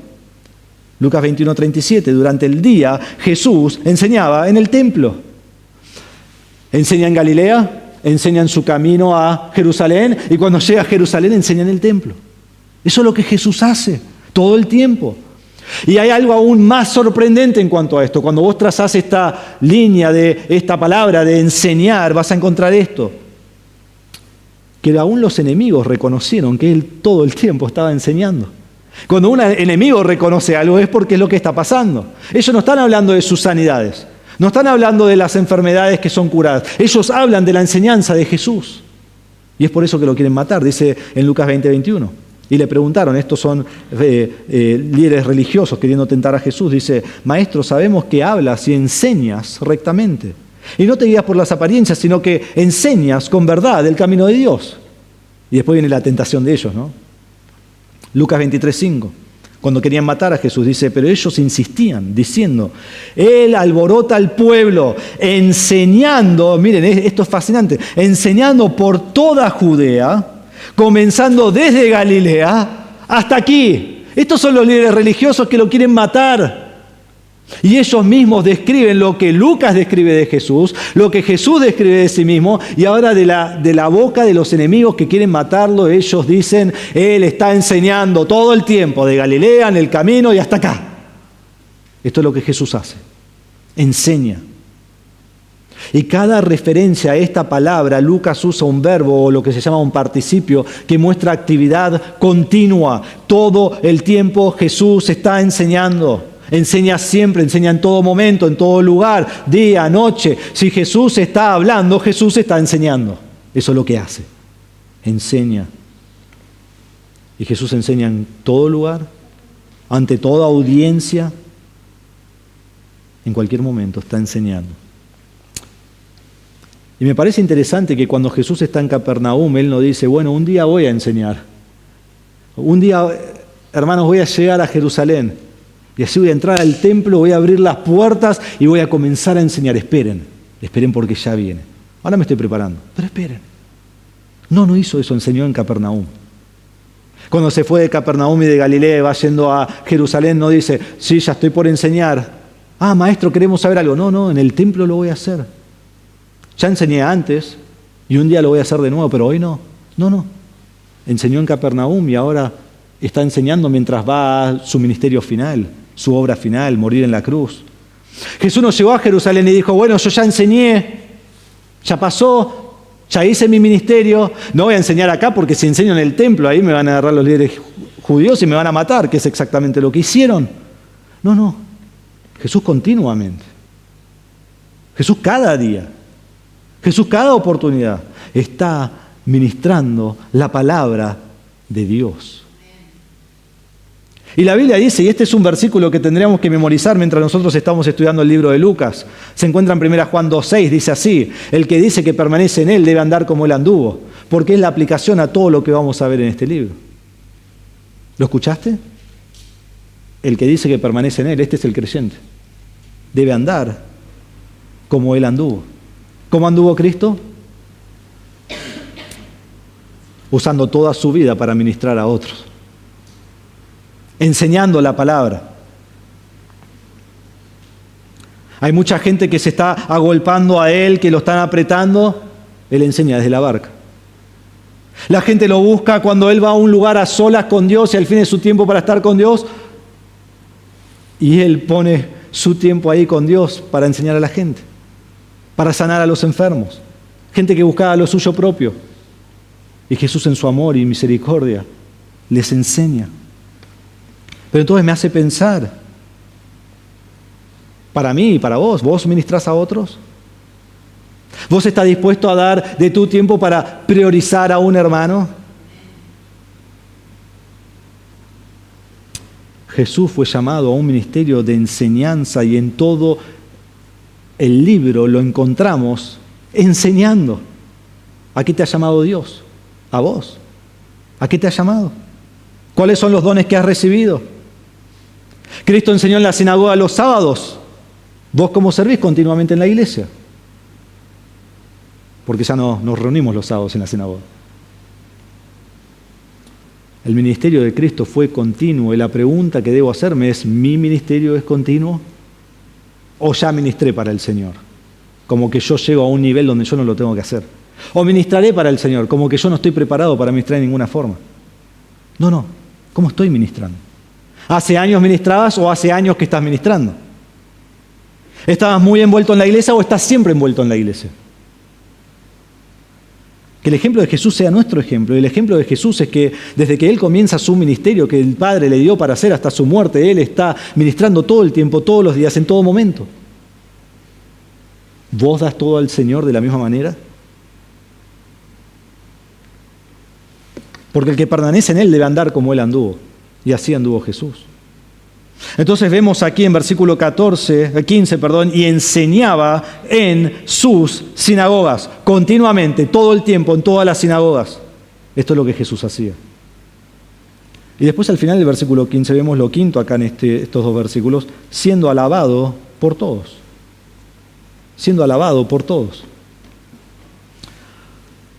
Lucas 21, 37, durante el día Jesús enseñaba en el templo. Enseña en Galilea, enseña en su camino a Jerusalén, y cuando llega a Jerusalén enseña en el templo. Eso es lo que Jesús hace todo el tiempo. Y hay algo aún más sorprendente en cuanto a esto. Cuando vos trazás esta línea de esta palabra de enseñar, vas a encontrar esto: que aún los enemigos reconocieron que Él todo el tiempo estaba enseñando. Cuando un enemigo reconoce algo es porque es lo que está pasando. Ellos no están hablando de sus sanidades. No están hablando de las enfermedades que son curadas. Ellos hablan de la enseñanza de Jesús. Y es por eso que lo quieren matar, dice en Lucas 20, 21. Y le preguntaron, estos son líderes religiosos queriendo tentar a Jesús. Dice: Maestro, sabemos que hablas y enseñas rectamente. Y no te guías por las apariencias, sino que enseñas con verdad el camino de Dios. Y después viene la tentación de ellos, ¿no? Lucas 23, 5. Cuando querían matar a Jesús, dice: pero ellos insistían, diciendo: Él alborota al pueblo, enseñando, miren, esto es fascinante, enseñando por toda Judea, comenzando desde Galilea hasta aquí. Estos son los líderes religiosos que lo quieren matar. Y ellos mismos describen lo que Lucas describe de Jesús, lo que Jesús describe de sí mismo, y ahora de la boca de los enemigos que quieren matarlo, ellos dicen: Él está enseñando todo el tiempo, de Galilea, en el camino y hasta acá. Esto es lo que Jesús hace, enseña. Y cada referencia a esta palabra, Lucas usa un verbo o lo que se llama un participio que muestra actividad continua. Todo el tiempo Jesús está enseñando. Enseña siempre, enseña en todo momento, en todo lugar, día, noche. Si Jesús está hablando, Jesús está enseñando. Eso es lo que hace. Enseña. Y Jesús enseña en todo lugar, ante toda audiencia, en cualquier momento está enseñando. Y me parece interesante que cuando Jesús está en Capernaum, Él no dice: bueno, un día voy a enseñar. Un día, hermanos, voy a llegar a Jerusalén. Y así voy a entrar al templo, voy a abrir las puertas y voy a comenzar a enseñar. Esperen porque ya viene. Ahora me estoy preparando, pero esperen. No hizo eso, enseñó en Capernaum. Cuando se fue de Capernaum y de Galilea y va yendo a Jerusalén, no dice: sí, ya estoy por enseñar. Ah, maestro, queremos saber algo. No, en el templo lo voy a hacer. Ya enseñé antes y un día lo voy a hacer de nuevo, pero hoy no. No. Enseñó en Capernaum y ahora está enseñando mientras va a su ministerio final, su obra final, morir en la cruz. Jesús no llegó a Jerusalén y dijo: bueno, yo ya enseñé, ya pasó, ya hice mi ministerio, no voy a enseñar acá porque si enseño en el templo ahí me van a agarrar los líderes judíos y me van a matar, que es exactamente lo que hicieron. No. Jesús continuamente Jesús cada día, Jesús cada oportunidad está ministrando la palabra de Dios. Y la Biblia dice, y este es un versículo que tendríamos que memorizar mientras nosotros estamos estudiando el libro de Lucas. Se encuentra en 1 Juan 2:6, dice así: el que dice que permanece en él debe andar como él anduvo, porque es la aplicación a todo lo que vamos a ver en este libro. ¿Lo escuchaste? El que dice que permanece en él, este es el creyente, debe andar como él anduvo. ¿Cómo anduvo Cristo? Usando toda su vida para ministrar a otros, enseñando la palabra. Hay mucha gente que se está agolpando a él, que lo están apretando. Él enseña desde la barca. La gente lo busca cuando él va a un lugar a solas con Dios y al fin es su tiempo para estar con Dios. Y él pone su tiempo ahí con Dios para enseñar a la gente, para sanar a los enfermos. Gente que buscaba lo suyo propio. Y Jesús en su amor y misericordia les enseña. Pero entonces me hace pensar, para mí y para vos, ¿vos ministrás a otros? ¿Vos estás dispuesto a dar de tu tiempo para priorizar a un hermano? Jesús fue llamado a un ministerio de enseñanza y en todo el libro lo encontramos enseñando. ¿A qué te ha llamado Dios? ¿A vos? ¿A qué te ha llamado? ¿Cuáles son los dones que has recibido? Cristo enseñó en la sinagoga los sábados. ¿Vos cómo servís continuamente en la iglesia? Porque ya no nos reunimos los sábados en la sinagoga. El ministerio de Cristo fue continuo y la pregunta que debo hacerme es, ¿mi ministerio es continuo? ¿O ya ministré para el Señor? Como que yo llego a un nivel donde yo no lo tengo que hacer. ¿O ministraré para el Señor? Como que yo no estoy preparado para ministrar de ninguna forma. No. ¿Cómo estoy ministrando? ¿Hace años ministrabas o hace años que estás ministrando? ¿Estabas muy envuelto en la iglesia o estás siempre envuelto en la iglesia? Que el ejemplo de Jesús sea nuestro ejemplo. Y el ejemplo de Jesús es que desde que Él comienza su ministerio, que el Padre le dio para hacer hasta su muerte, Él está ministrando todo el tiempo, todos los días, en todo momento. ¿Vos das todo al Señor de la misma manera? Porque el que permanece en Él debe andar como Él anduvo. Y así anduvo Jesús. Entonces vemos aquí en versículo 15, y enseñaba en sus sinagogas, continuamente, todo el tiempo, en todas las sinagogas. Esto es lo que Jesús hacía. Y después al final del versículo 15 vemos lo quinto acá en estos dos versículos, siendo alabado por todos. Siendo alabado por todos.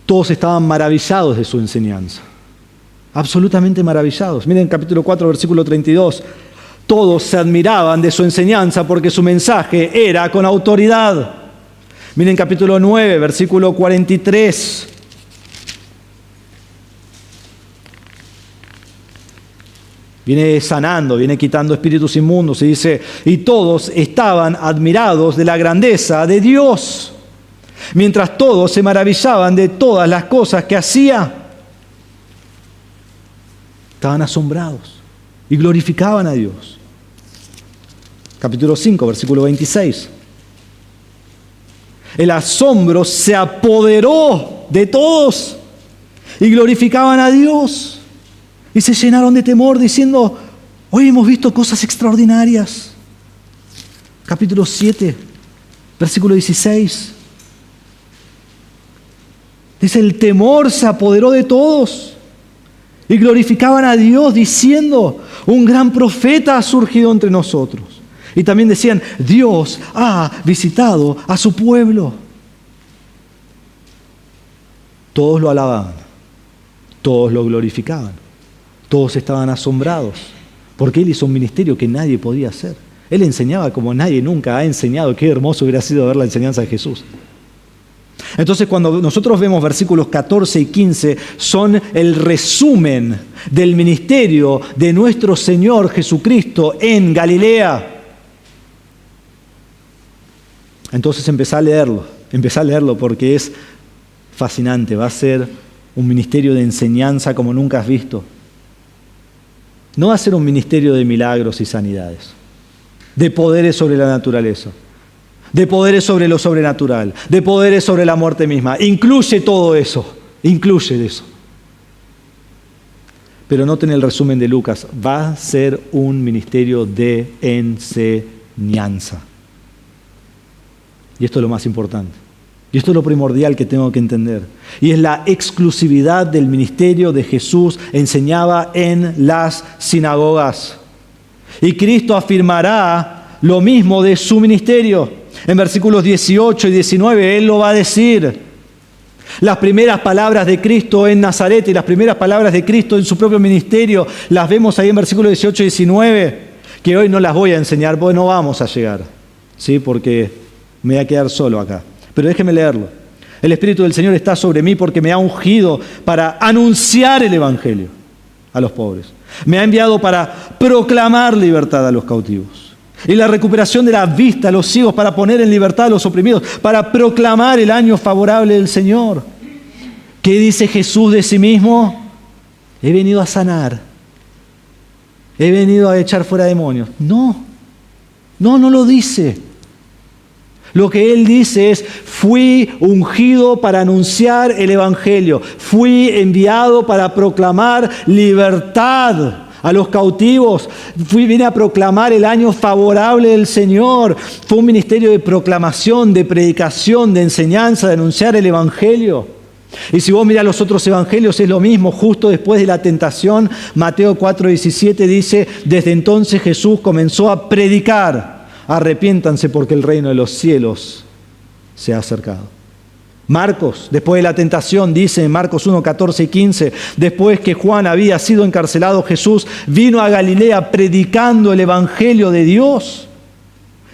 Todos estaban maravillados de su enseñanza. Absolutamente maravillados. Miren capítulo 4, versículo 32. Todos se admiraban de su enseñanza porque su mensaje era con autoridad. Miren capítulo 9, versículo 43. Viene sanando, viene quitando espíritus inmundos y dice, y todos estaban admirados de la grandeza de Dios, mientras todos se maravillaban de todas las cosas que hacía. Estaban asombrados y glorificaban a Dios. Capítulo 5, versículo 26. El asombro se apoderó de todos y glorificaban a Dios. Y se llenaron de temor diciendo, hoy hemos visto cosas extraordinarias. Capítulo 7, versículo 16. Dice, el temor se apoderó de todos. Y glorificaban a Dios diciendo, un gran profeta ha surgido entre nosotros. Y también decían, Dios ha visitado a su pueblo. Todos lo alababan, todos lo glorificaban, todos estaban asombrados, porque Él hizo un ministerio que nadie podía hacer. Él enseñaba como nadie nunca ha enseñado. Qué hermoso hubiera sido ver la enseñanza de Jesús. Entonces, cuando nosotros vemos versículos 14 y 15, son el resumen del ministerio de nuestro Señor Jesucristo en Galilea. Entonces empecé a leerlo porque es fascinante. Va a ser un ministerio de enseñanza como nunca has visto. No va a ser un ministerio de milagros y sanidades, de poderes sobre la naturaleza. de poderes sobre lo sobrenatural, de poderes sobre la muerte misma. Incluye todo eso, incluye eso. Pero noten el resumen de Lucas, va a ser un ministerio de enseñanza. Y esto es lo más importante. Y esto es lo primordial que tengo que entender. Y es la exclusividad del ministerio de Jesús. Enseñaba en las sinagogas. Y Cristo afirmará lo mismo de su ministerio. En versículos 18 y 19, Él lo va a decir. Las primeras palabras de Cristo en Nazaret y las primeras palabras de Cristo en su propio ministerio, las vemos ahí en versículos 18 y 19, que hoy no las voy a enseñar porque no vamos a llegar, ¿sí? Porque me voy a quedar solo acá. Pero déjeme leerlo. El Espíritu del Señor está sobre mí porque me ha ungido para anunciar el Evangelio a los pobres. Me ha enviado para proclamar libertad a los cautivos y la recuperación de la vista a los ciegos, para poner en libertad a los oprimidos, para proclamar el año favorable del Señor. ¿Qué dice Jesús de sí mismo? He venido a sanar. He venido a echar fuera demonios. No lo dice. Lo que Él dice es, fui ungido para anunciar el Evangelio. Fui enviado para proclamar libertad a los cautivos. Vine a proclamar el año favorable del Señor. Fue un ministerio de proclamación, de predicación, de enseñanza, de anunciar el Evangelio. Y si vos mirás los otros evangelios es lo mismo. Justo después de la tentación, Mateo 4:17 dice, desde entonces Jesús comenzó a predicar. Arrepiéntanse porque el reino de los cielos se ha acercado. Marcos, después de la tentación, dice en Marcos 1, 14 y 15, después que Juan había sido encarcelado, Jesús vino a Galilea predicando el Evangelio de Dios.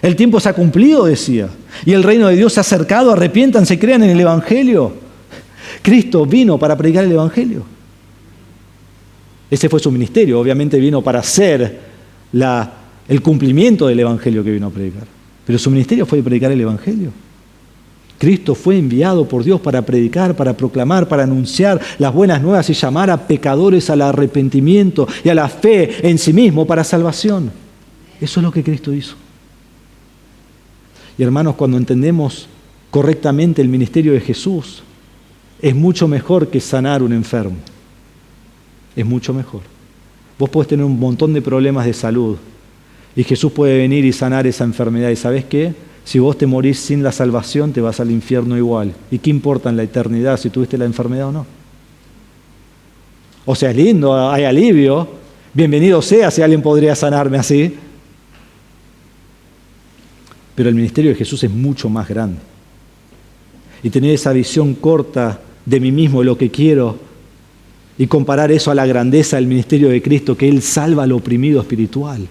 El tiempo se ha cumplido, decía, y el reino de Dios se ha acercado. Arrepiéntanse, crean en el Evangelio. Cristo vino para predicar el Evangelio. Ese fue su ministerio. Obviamente vino para hacer el cumplimiento del Evangelio que vino a predicar. Pero su ministerio fue predicar el Evangelio. Cristo fue enviado por Dios para predicar, para proclamar, para anunciar las buenas nuevas y llamar a pecadores al arrepentimiento y a la fe en sí mismo para salvación. Eso es lo que Cristo hizo. Y hermanos, cuando entendemos correctamente el ministerio de Jesús, es mucho mejor que sanar un enfermo. Es mucho mejor. Vos podés tener un montón de problemas de salud y Jesús puede venir y sanar esa enfermedad. ¿Y sabés qué? Si vos te morís sin la salvación, te vas al infierno igual. ¿Y qué importa en la eternidad si tuviste la enfermedad o no? O sea, es lindo, hay alivio. Bienvenido sea si alguien podría sanarme así. Pero el ministerio de Jesús es mucho más grande. Y tener esa visión corta de mí mismo, de lo que quiero, y comparar eso a la grandeza del ministerio de Cristo, que Él salva al oprimido espiritual.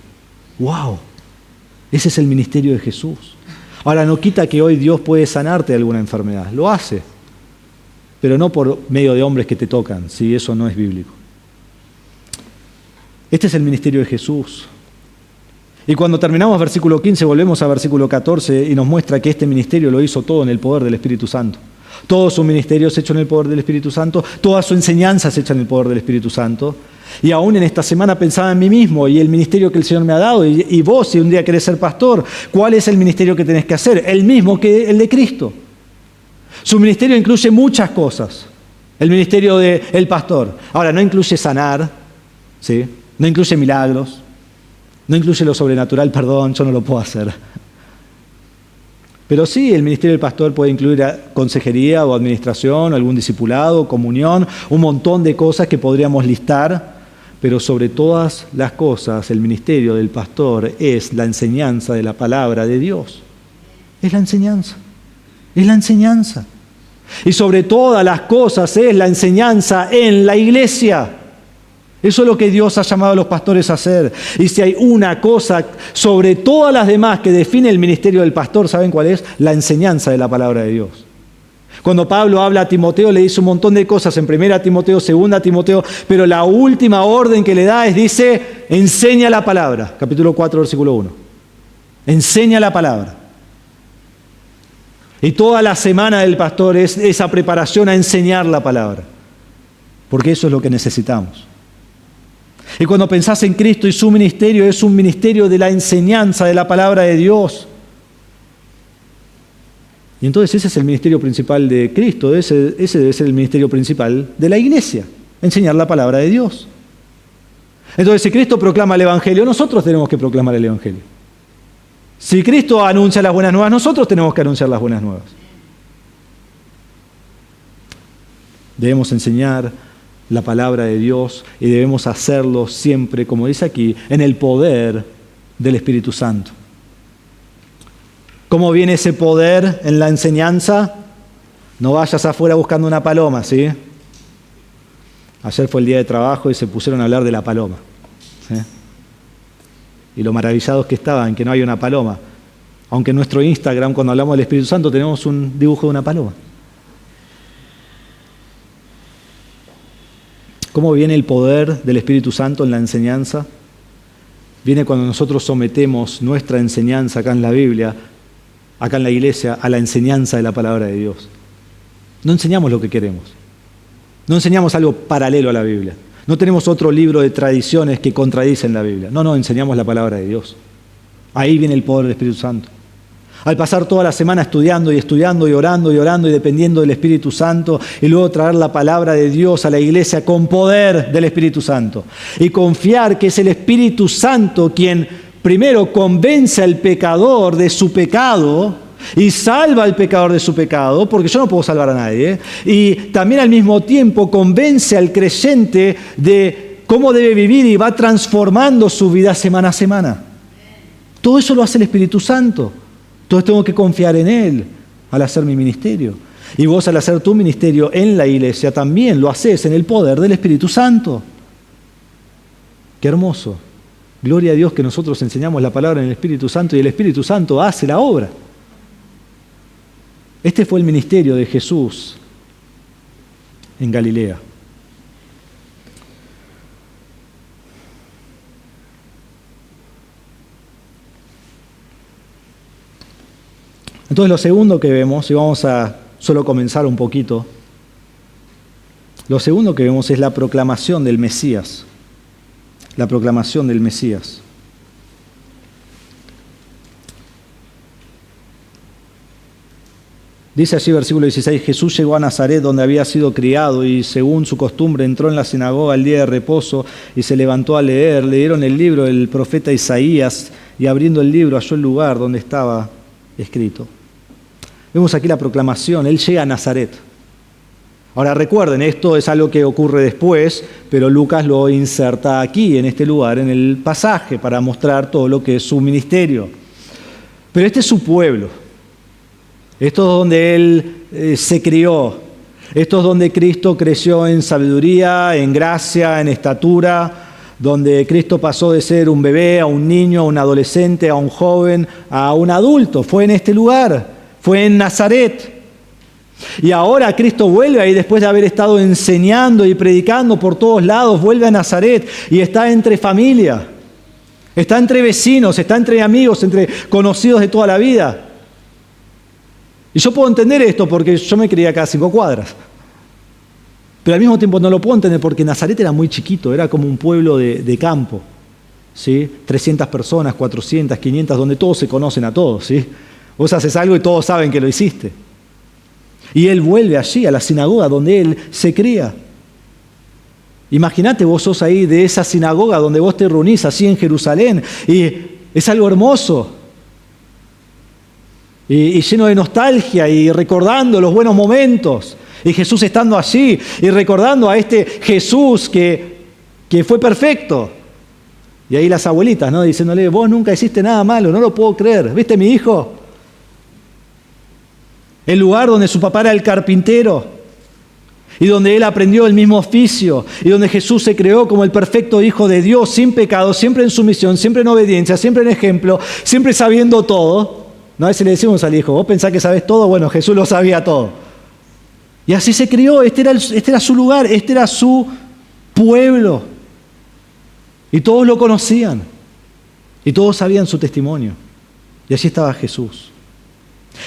¡Wow! Ese es el ministerio de Jesús. Ahora, no quita que hoy Dios puede sanarte de alguna enfermedad. Lo hace. Pero no por medio de hombres que te tocan. Sí, eso no es bíblico. Este es el ministerio de Jesús. Y cuando terminamos versículo 15, volvemos a versículo 14 y nos muestra que este ministerio lo hizo todo en el poder del Espíritu Santo. Todo su ministerio es hecho en el poder del Espíritu Santo. Toda su enseñanza es hecha en el poder del Espíritu Santo. Y aún en esta semana pensaba en mí mismo y el ministerio que el Señor me ha dado. Y vos, si un día querés ser pastor, ¿cuál es el ministerio que tenés que hacer? El mismo que el de Cristo. Su ministerio incluye muchas cosas. El ministerio del pastor. Ahora, no incluye sanar, ¿sí? No incluye milagros, no incluye lo sobrenatural, perdón, yo no lo puedo hacer. Pero sí, el ministerio del pastor puede incluir consejería o administración, o algún discipulado, comunión, un montón de cosas que podríamos listar. Pero sobre todas las cosas, el ministerio del pastor es la enseñanza de la palabra de Dios. Es la enseñanza. Es la enseñanza. Y sobre todas las cosas es la enseñanza en la iglesia. Eso es lo que Dios ha llamado a los pastores a hacer. Y si hay una cosa sobre todas las demás que define el ministerio del pastor, ¿saben cuál es? La enseñanza de la palabra de Dios. Cuando Pablo habla a Timoteo, le dice un montón de cosas en 1 Timoteo, 2 Timoteo, pero la última orden que le da es, dice, enseña la palabra. Capítulo 4, versículo 1. Enseña la palabra. Y toda la semana del pastor es esa preparación a enseñar la palabra. Porque eso es lo que necesitamos. Y cuando pensás en Cristo y su ministerio, es un ministerio de la enseñanza de la palabra de Dios. Y entonces ese es el ministerio principal de Cristo, ese debe ser el ministerio principal de la iglesia, enseñar la palabra de Dios. Entonces, si Cristo proclama el Evangelio, nosotros tenemos que proclamar el Evangelio. Si Cristo anuncia las buenas nuevas, nosotros tenemos que anunciar las buenas nuevas. Debemos enseñar la palabra de Dios y debemos hacerlo siempre, como dice aquí, en el poder del Espíritu Santo. ¿Cómo viene ese poder en la enseñanza? No vayas afuera buscando una paloma, ¿sí? Ayer fue el día de trabajo y se pusieron a hablar de la paloma, ¿sí? Y lo maravillados que estaban, que no hay una paloma. Aunque en nuestro Instagram, cuando hablamos del Espíritu Santo, tenemos un dibujo de una paloma. ¿Cómo viene el poder del Espíritu Santo en la enseñanza? Viene cuando nosotros sometemos nuestra enseñanza acá en la Biblia, acá en la iglesia, a la enseñanza de la palabra de Dios. No enseñamos lo que queremos. No enseñamos algo paralelo a la Biblia. No tenemos otro libro de tradiciones que contradicen la Biblia. No, enseñamos la palabra de Dios. Ahí viene el poder del Espíritu Santo. Al pasar toda la semana estudiando y orando y dependiendo del Espíritu Santo y luego traer la palabra de Dios a la iglesia con poder del Espíritu Santo. Y confiar que es el Espíritu Santo quien primero convence al pecador de su pecado y salva al pecador de su pecado, porque yo no puedo salvar a nadie, y también al mismo tiempo convence al creyente de cómo debe vivir y va transformando su vida semana a semana. Todo eso lo hace el Espíritu Santo. Entonces tengo que confiar en Él al hacer mi ministerio. Y vos al hacer tu ministerio en la iglesia también lo haces en el poder del Espíritu Santo. Qué hermoso. Gloria a Dios que nosotros enseñamos la palabra en el Espíritu Santo y el Espíritu Santo hace la obra. Este fue el ministerio de Jesús en Galilea. Entonces lo segundo que vemos, y vamos a solo comenzar un poquito, lo segundo que vemos es la proclamación del Mesías. La proclamación del Mesías. Dice allí versículo 16, Jesús llegó a Nazaret donde había sido criado y según su costumbre entró en la sinagoga el día de reposo y se levantó a leer. Le dieron el libro del profeta Isaías y abriendo el libro halló el lugar donde estaba escrito. Vemos aquí la proclamación, Él llega a Nazaret. Ahora recuerden, esto es algo que ocurre después, pero Lucas lo inserta aquí, en este lugar, en el pasaje, para mostrar todo lo que es su ministerio. Pero este es su pueblo. Esto es donde Él se crió. Esto es donde Cristo creció en sabiduría, en gracia, en estatura, donde Cristo pasó de ser un bebé a un niño, a un adolescente, a un joven, a un adulto. Fue en este lugar, fue en Nazaret. Y ahora Cristo vuelve ahí después de haber estado enseñando y predicando por todos lados, vuelve a Nazaret y está entre familia, está entre vecinos, está entre amigos, entre conocidos de toda la vida. Y yo puedo entender esto porque yo me crié acá a 5 cuadras. Pero al mismo tiempo no lo puedo entender porque Nazaret era muy chiquito, era como un pueblo de campo, ¿sí? 300 personas, 400, 500, donde todos se conocen a todos, ¿sí? Vos haces algo y todos saben que lo hiciste. Y Él vuelve allí, a la sinagoga donde Él se cría. Imagínate, vos sos ahí de esa sinagoga donde vos te reunís, así en Jerusalén, y es algo hermoso. Y lleno de nostalgia y recordando los buenos momentos. Y Jesús estando allí y recordando a este Jesús que fue perfecto. Y ahí las abuelitas, ¿no? Diciéndole, vos nunca hiciste nada malo, no lo puedo creer. ¿Viste mi hijo? El lugar donde su papá era el carpintero y donde él aprendió el mismo oficio y donde Jesús se creó como el perfecto Hijo de Dios, sin pecado, siempre en sumisión, siempre en obediencia, siempre en ejemplo, siempre sabiendo todo. No, a veces le decimos al hijo, vos pensás que sabés todo, bueno, Jesús lo sabía todo. Y así se crió, este era su lugar, este era su pueblo. Y todos lo conocían. Y todos sabían su testimonio. Y allí estaba Jesús.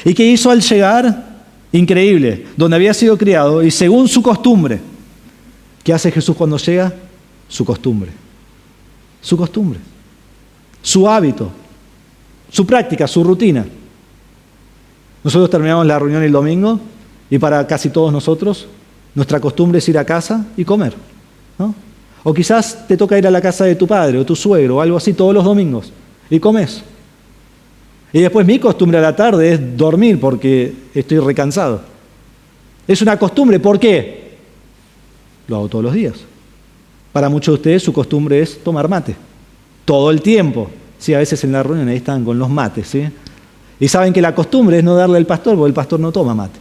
¿Y qué hizo al llegar? Increíble, donde había sido criado y según su costumbre. ¿Qué hace Jesús cuando llega? Su costumbre. Su costumbre. Su hábito. Su práctica, su rutina. Nosotros terminamos la reunión el domingo y para casi todos nosotros nuestra costumbre es ir a casa y comer, ¿no? O quizás te toca ir a la casa de tu padre o tu suegro o algo así todos los domingos y comes. Y después mi costumbre a la tarde es dormir porque estoy recansado. Es una costumbre, ¿por qué? Lo hago todos los días. Para muchos de ustedes su costumbre es tomar mate. Todo el tiempo. Sí, a veces en la reunión ahí están con los mates, ¿sí? Y saben que la costumbre es no darle al pastor porque el pastor no toma mate.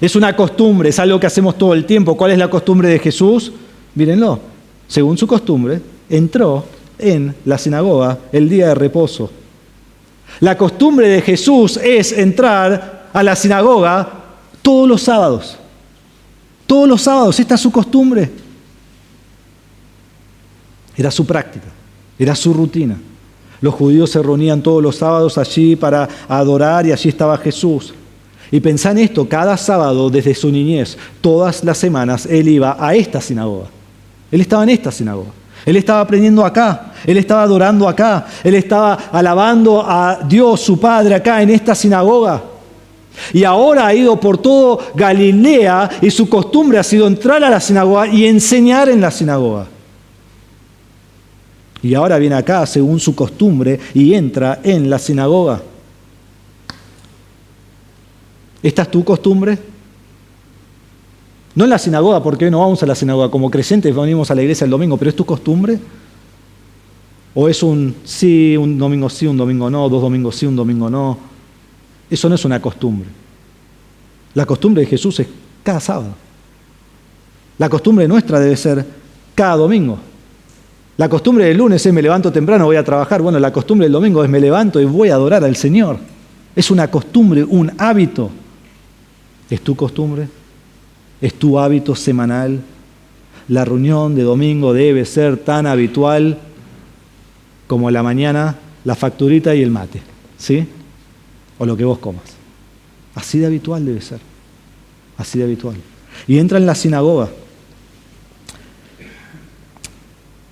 Es una costumbre, es algo que hacemos todo el tiempo. ¿Cuál es la costumbre de Jesús? Mírenlo. Según su costumbre, entró en la sinagoga el día de reposo. La costumbre de Jesús es entrar a la sinagoga todos los sábados. Todos los sábados, esta es su costumbre. Era su práctica, era su rutina. Los judíos se reunían todos los sábados allí para adorar y allí estaba Jesús. Y pensá en esto, cada sábado desde su niñez, todas las semanas, él iba a esta sinagoga. Él estaba en esta sinagoga. Él estaba aprendiendo acá, él estaba adorando acá, él estaba alabando a Dios, su Padre, acá en esta sinagoga. Y ahora ha ido por todo Galilea y su costumbre ha sido entrar a la sinagoga y enseñar en la sinagoga. Y ahora viene acá según su costumbre y entra en la sinagoga. ¿Esta es tu costumbre? No en la sinagoga, porque hoy no vamos a la sinagoga. Como creyentes venimos a la iglesia el domingo, pero ¿es tu costumbre? ¿O es un domingo sí, un domingo no, 2 domingos sí, un domingo no? Eso no es una costumbre. La costumbre de Jesús es cada sábado. La costumbre nuestra debe ser cada domingo. La costumbre del lunes es me levanto temprano, voy a trabajar. Bueno, la costumbre del domingo es me levanto y voy a adorar al Señor. Es una costumbre, un hábito. ¿Es tu costumbre? ¿Es tu hábito semanal? La reunión de domingo debe ser tan habitual como la mañana, la facturita y el mate, ¿sí? O lo que vos comas. Así de habitual debe ser. Así de habitual. Y entra en la sinagoga.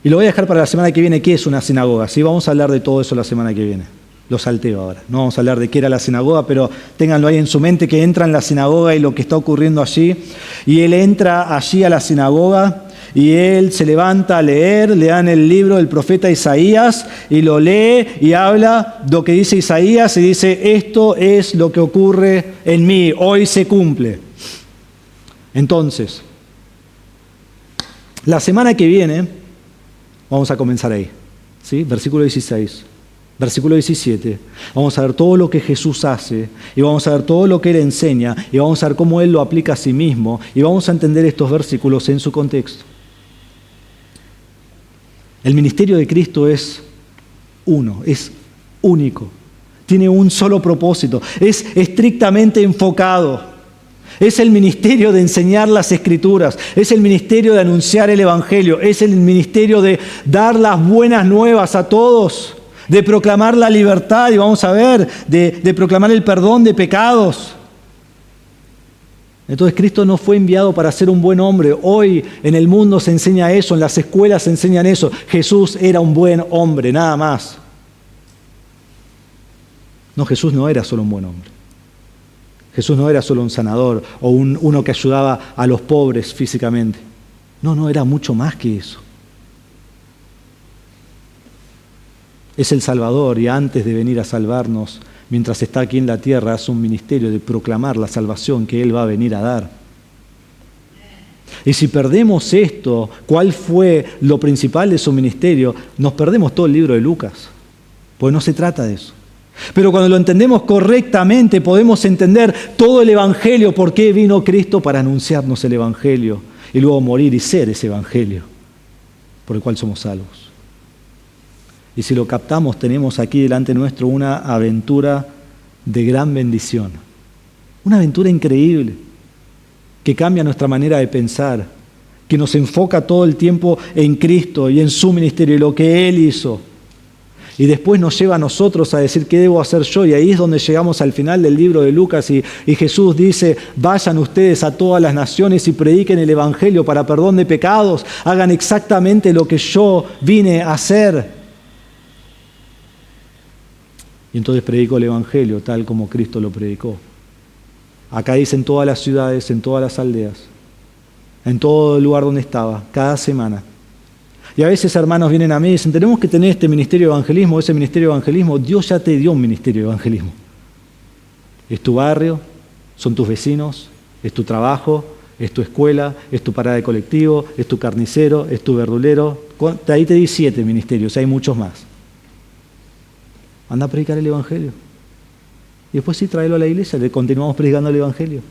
Y lo voy a dejar para la semana que viene, ¿qué es una sinagoga? Sí, vamos a hablar de todo eso la semana que viene. Lo salteo ahora. No vamos a hablar de qué era la sinagoga, pero ténganlo ahí en su mente que entra en la sinagoga y lo que está ocurriendo allí. Y él entra allí a la sinagoga y él se levanta a leer, le dan el libro del profeta Isaías y lo lee y habla lo que dice Isaías y dice, esto es lo que ocurre en mí, hoy se cumple. Entonces, la semana que viene, vamos a comenzar ahí, ¿sí? Versículo 16. Versículo 17, vamos a ver todo lo que Jesús hace y vamos a ver todo lo que Él enseña y vamos a ver cómo Él lo aplica a sí mismo y vamos a entender estos versículos en su contexto. El ministerio de Cristo es uno, es único, tiene un solo propósito, es estrictamente enfocado. Es el ministerio de enseñar las Escrituras, es el ministerio de anunciar el Evangelio, es el ministerio de dar las buenas nuevas a todos, de proclamar la libertad, y vamos a ver, de proclamar el perdón de pecados. Entonces Cristo no fue enviado para ser un buen hombre. Hoy en el mundo se enseña eso, en las escuelas se enseñan eso. Jesús era un buen hombre, nada más. No, Jesús no era solo un buen hombre. Jesús no era solo un sanador o uno que ayudaba a los pobres físicamente. No, era mucho más que eso. Es el Salvador y antes de venir a salvarnos, mientras está aquí en la tierra, hace un ministerio de proclamar la salvación que Él va a venir a dar. Y si perdemos esto, ¿cuál fue lo principal de su ministerio? Nos perdemos todo el libro de Lucas, porque no se trata de eso. Pero cuando lo entendemos correctamente, podemos entender todo el Evangelio, por qué vino Cristo para anunciarnos el Evangelio y luego morir y ser ese Evangelio por el cual somos salvos. Y si lo captamos, tenemos aquí delante nuestro una aventura de gran bendición. Una aventura increíble que cambia nuestra manera de pensar, que nos enfoca todo el tiempo en Cristo y en su ministerio y lo que Él hizo. Y después nos lleva a nosotros a decir qué debo hacer yo. Y ahí es donde llegamos al final del libro de Lucas y Jesús dice, vayan ustedes a todas las naciones y prediquen el Evangelio para perdón de pecados. Hagan exactamente lo que yo vine a hacer. Y entonces predicó el Evangelio tal como Cristo lo predicó. Acá dice en todas las ciudades, en todas las aldeas, en todo el lugar donde estaba, cada semana. Y a veces hermanos vienen a mí y dicen, tenemos que tener este ministerio de evangelismo, ese ministerio de evangelismo. Dios ya te dio un ministerio de evangelismo. Es tu barrio, son tus vecinos, es tu trabajo, es tu escuela, es tu parada de colectivo, es tu carnicero, es tu verdulero. Ahí te di 7 ministerios, hay muchos más. Anda a predicar el Evangelio. Y después sí, tráelo a la iglesia, le continuamos predicando el Evangelio.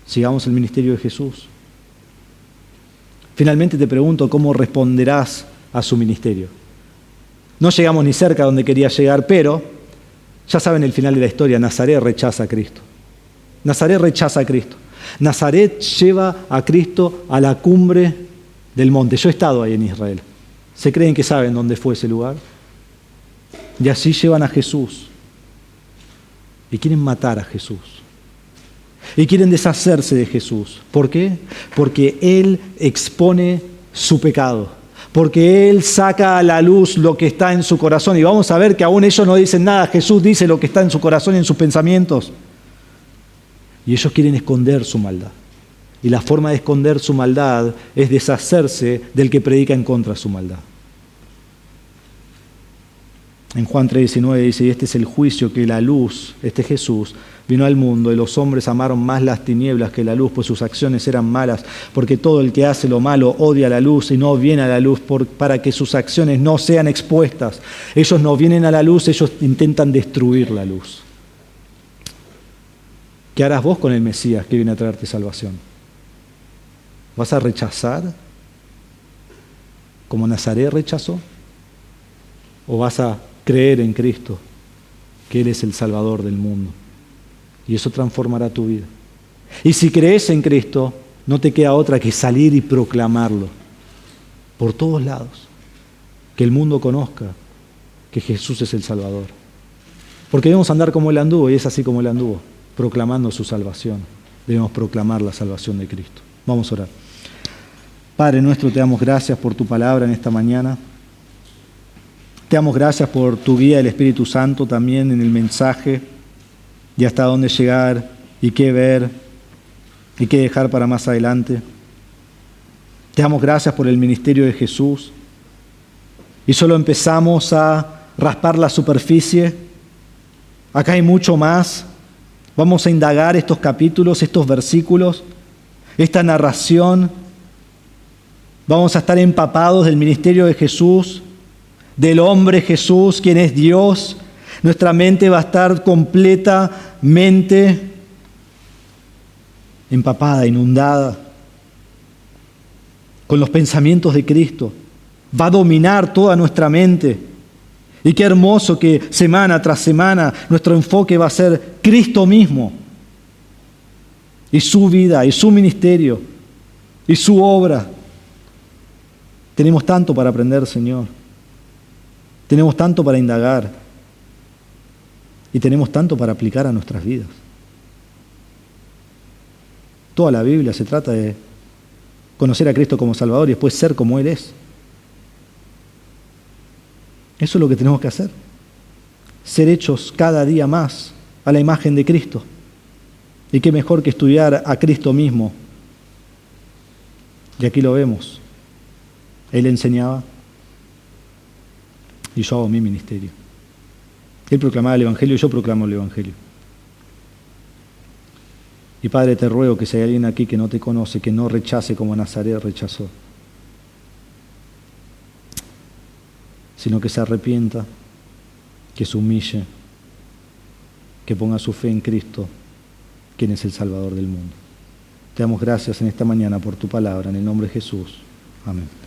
Sigamos el ministerio de Jesús. Finalmente te pregunto, ¿cómo responderás a su ministerio? No llegamos ni cerca a donde quería llegar, pero ya saben el final de la historia, Nazaret rechaza a Cristo. Nazaret rechaza a Cristo. Nazaret lleva a Cristo a la cumbre del monte. Yo he estado ahí en Israel. ¿Se creen que saben dónde fue ese lugar? Y así llevan a Jesús. Y quieren matar a Jesús. Y quieren deshacerse de Jesús. ¿Por qué? Porque Él expone su pecado. Porque Él saca a la luz lo que está en su corazón. Y vamos a ver que aún ellos no dicen nada. Jesús dice lo que está en su corazón y en sus pensamientos. Y ellos quieren esconder su maldad. Y la forma de esconder su maldad es deshacerse del que predica en contra de su maldad. En Juan 3:19 dice, y este es el juicio que la luz, este Jesús, vino al mundo y los hombres amaron más las tinieblas que la luz, pues sus acciones eran malas, porque todo el que hace lo malo odia la luz y no viene a la luz para que sus acciones no sean expuestas. Ellos no vienen a la luz, ellos intentan destruir la luz. ¿Qué harás vos con el Mesías que viene a traerte salvación? ¿Vas a rechazar como Nazaret rechazó? ¿O vas a creer en Cristo, que Él es el Salvador del mundo? Y eso transformará tu vida. Y si crees en Cristo, no te queda otra que salir y proclamarlo por todos lados. Que el mundo conozca que Jesús es el Salvador. Porque debemos andar como Él anduvo, y es así como Él anduvo, proclamando su salvación. Debemos proclamar la salvación de Cristo. Vamos a orar. Padre nuestro, te damos gracias por tu palabra en esta mañana. Te damos gracias por tu guía del Espíritu Santo también en el mensaje y hasta dónde llegar y qué ver y qué dejar para más adelante. Te damos gracias por el ministerio de Jesús y solo empezamos a raspar la superficie. Acá hay mucho más. Vamos a indagar estos capítulos, estos versículos, esta narración. Vamos a estar empapados del ministerio de Jesús, del hombre Jesús, quien es Dios. Nuestra mente va a estar completamente empapada, inundada con los pensamientos de Cristo. Va a dominar toda nuestra mente. Y qué hermoso que semana tras semana nuestro enfoque va a ser Cristo mismo y su vida y su ministerio y su obra. Tenemos tanto para aprender, Señor. Tenemos tanto para indagar y tenemos tanto para aplicar a nuestras vidas. Toda la Biblia se trata de conocer a Cristo como Salvador y después ser como Él es. Eso es lo que tenemos que hacer. Ser hechos cada día más a la imagen de Cristo. Y qué mejor que estudiar a Cristo mismo. Y aquí lo vemos. Él enseñaba y yo hago mi ministerio. Él proclamaba el Evangelio y yo proclamo el Evangelio. Y Padre, te ruego que si hay alguien aquí que no te conoce, que no rechace como Nazaret rechazó, sino que se arrepienta, que se humille, que ponga su fe en Cristo, quien es el Salvador del mundo. Te damos gracias en esta mañana por tu palabra, en el nombre de Jesús. Amén.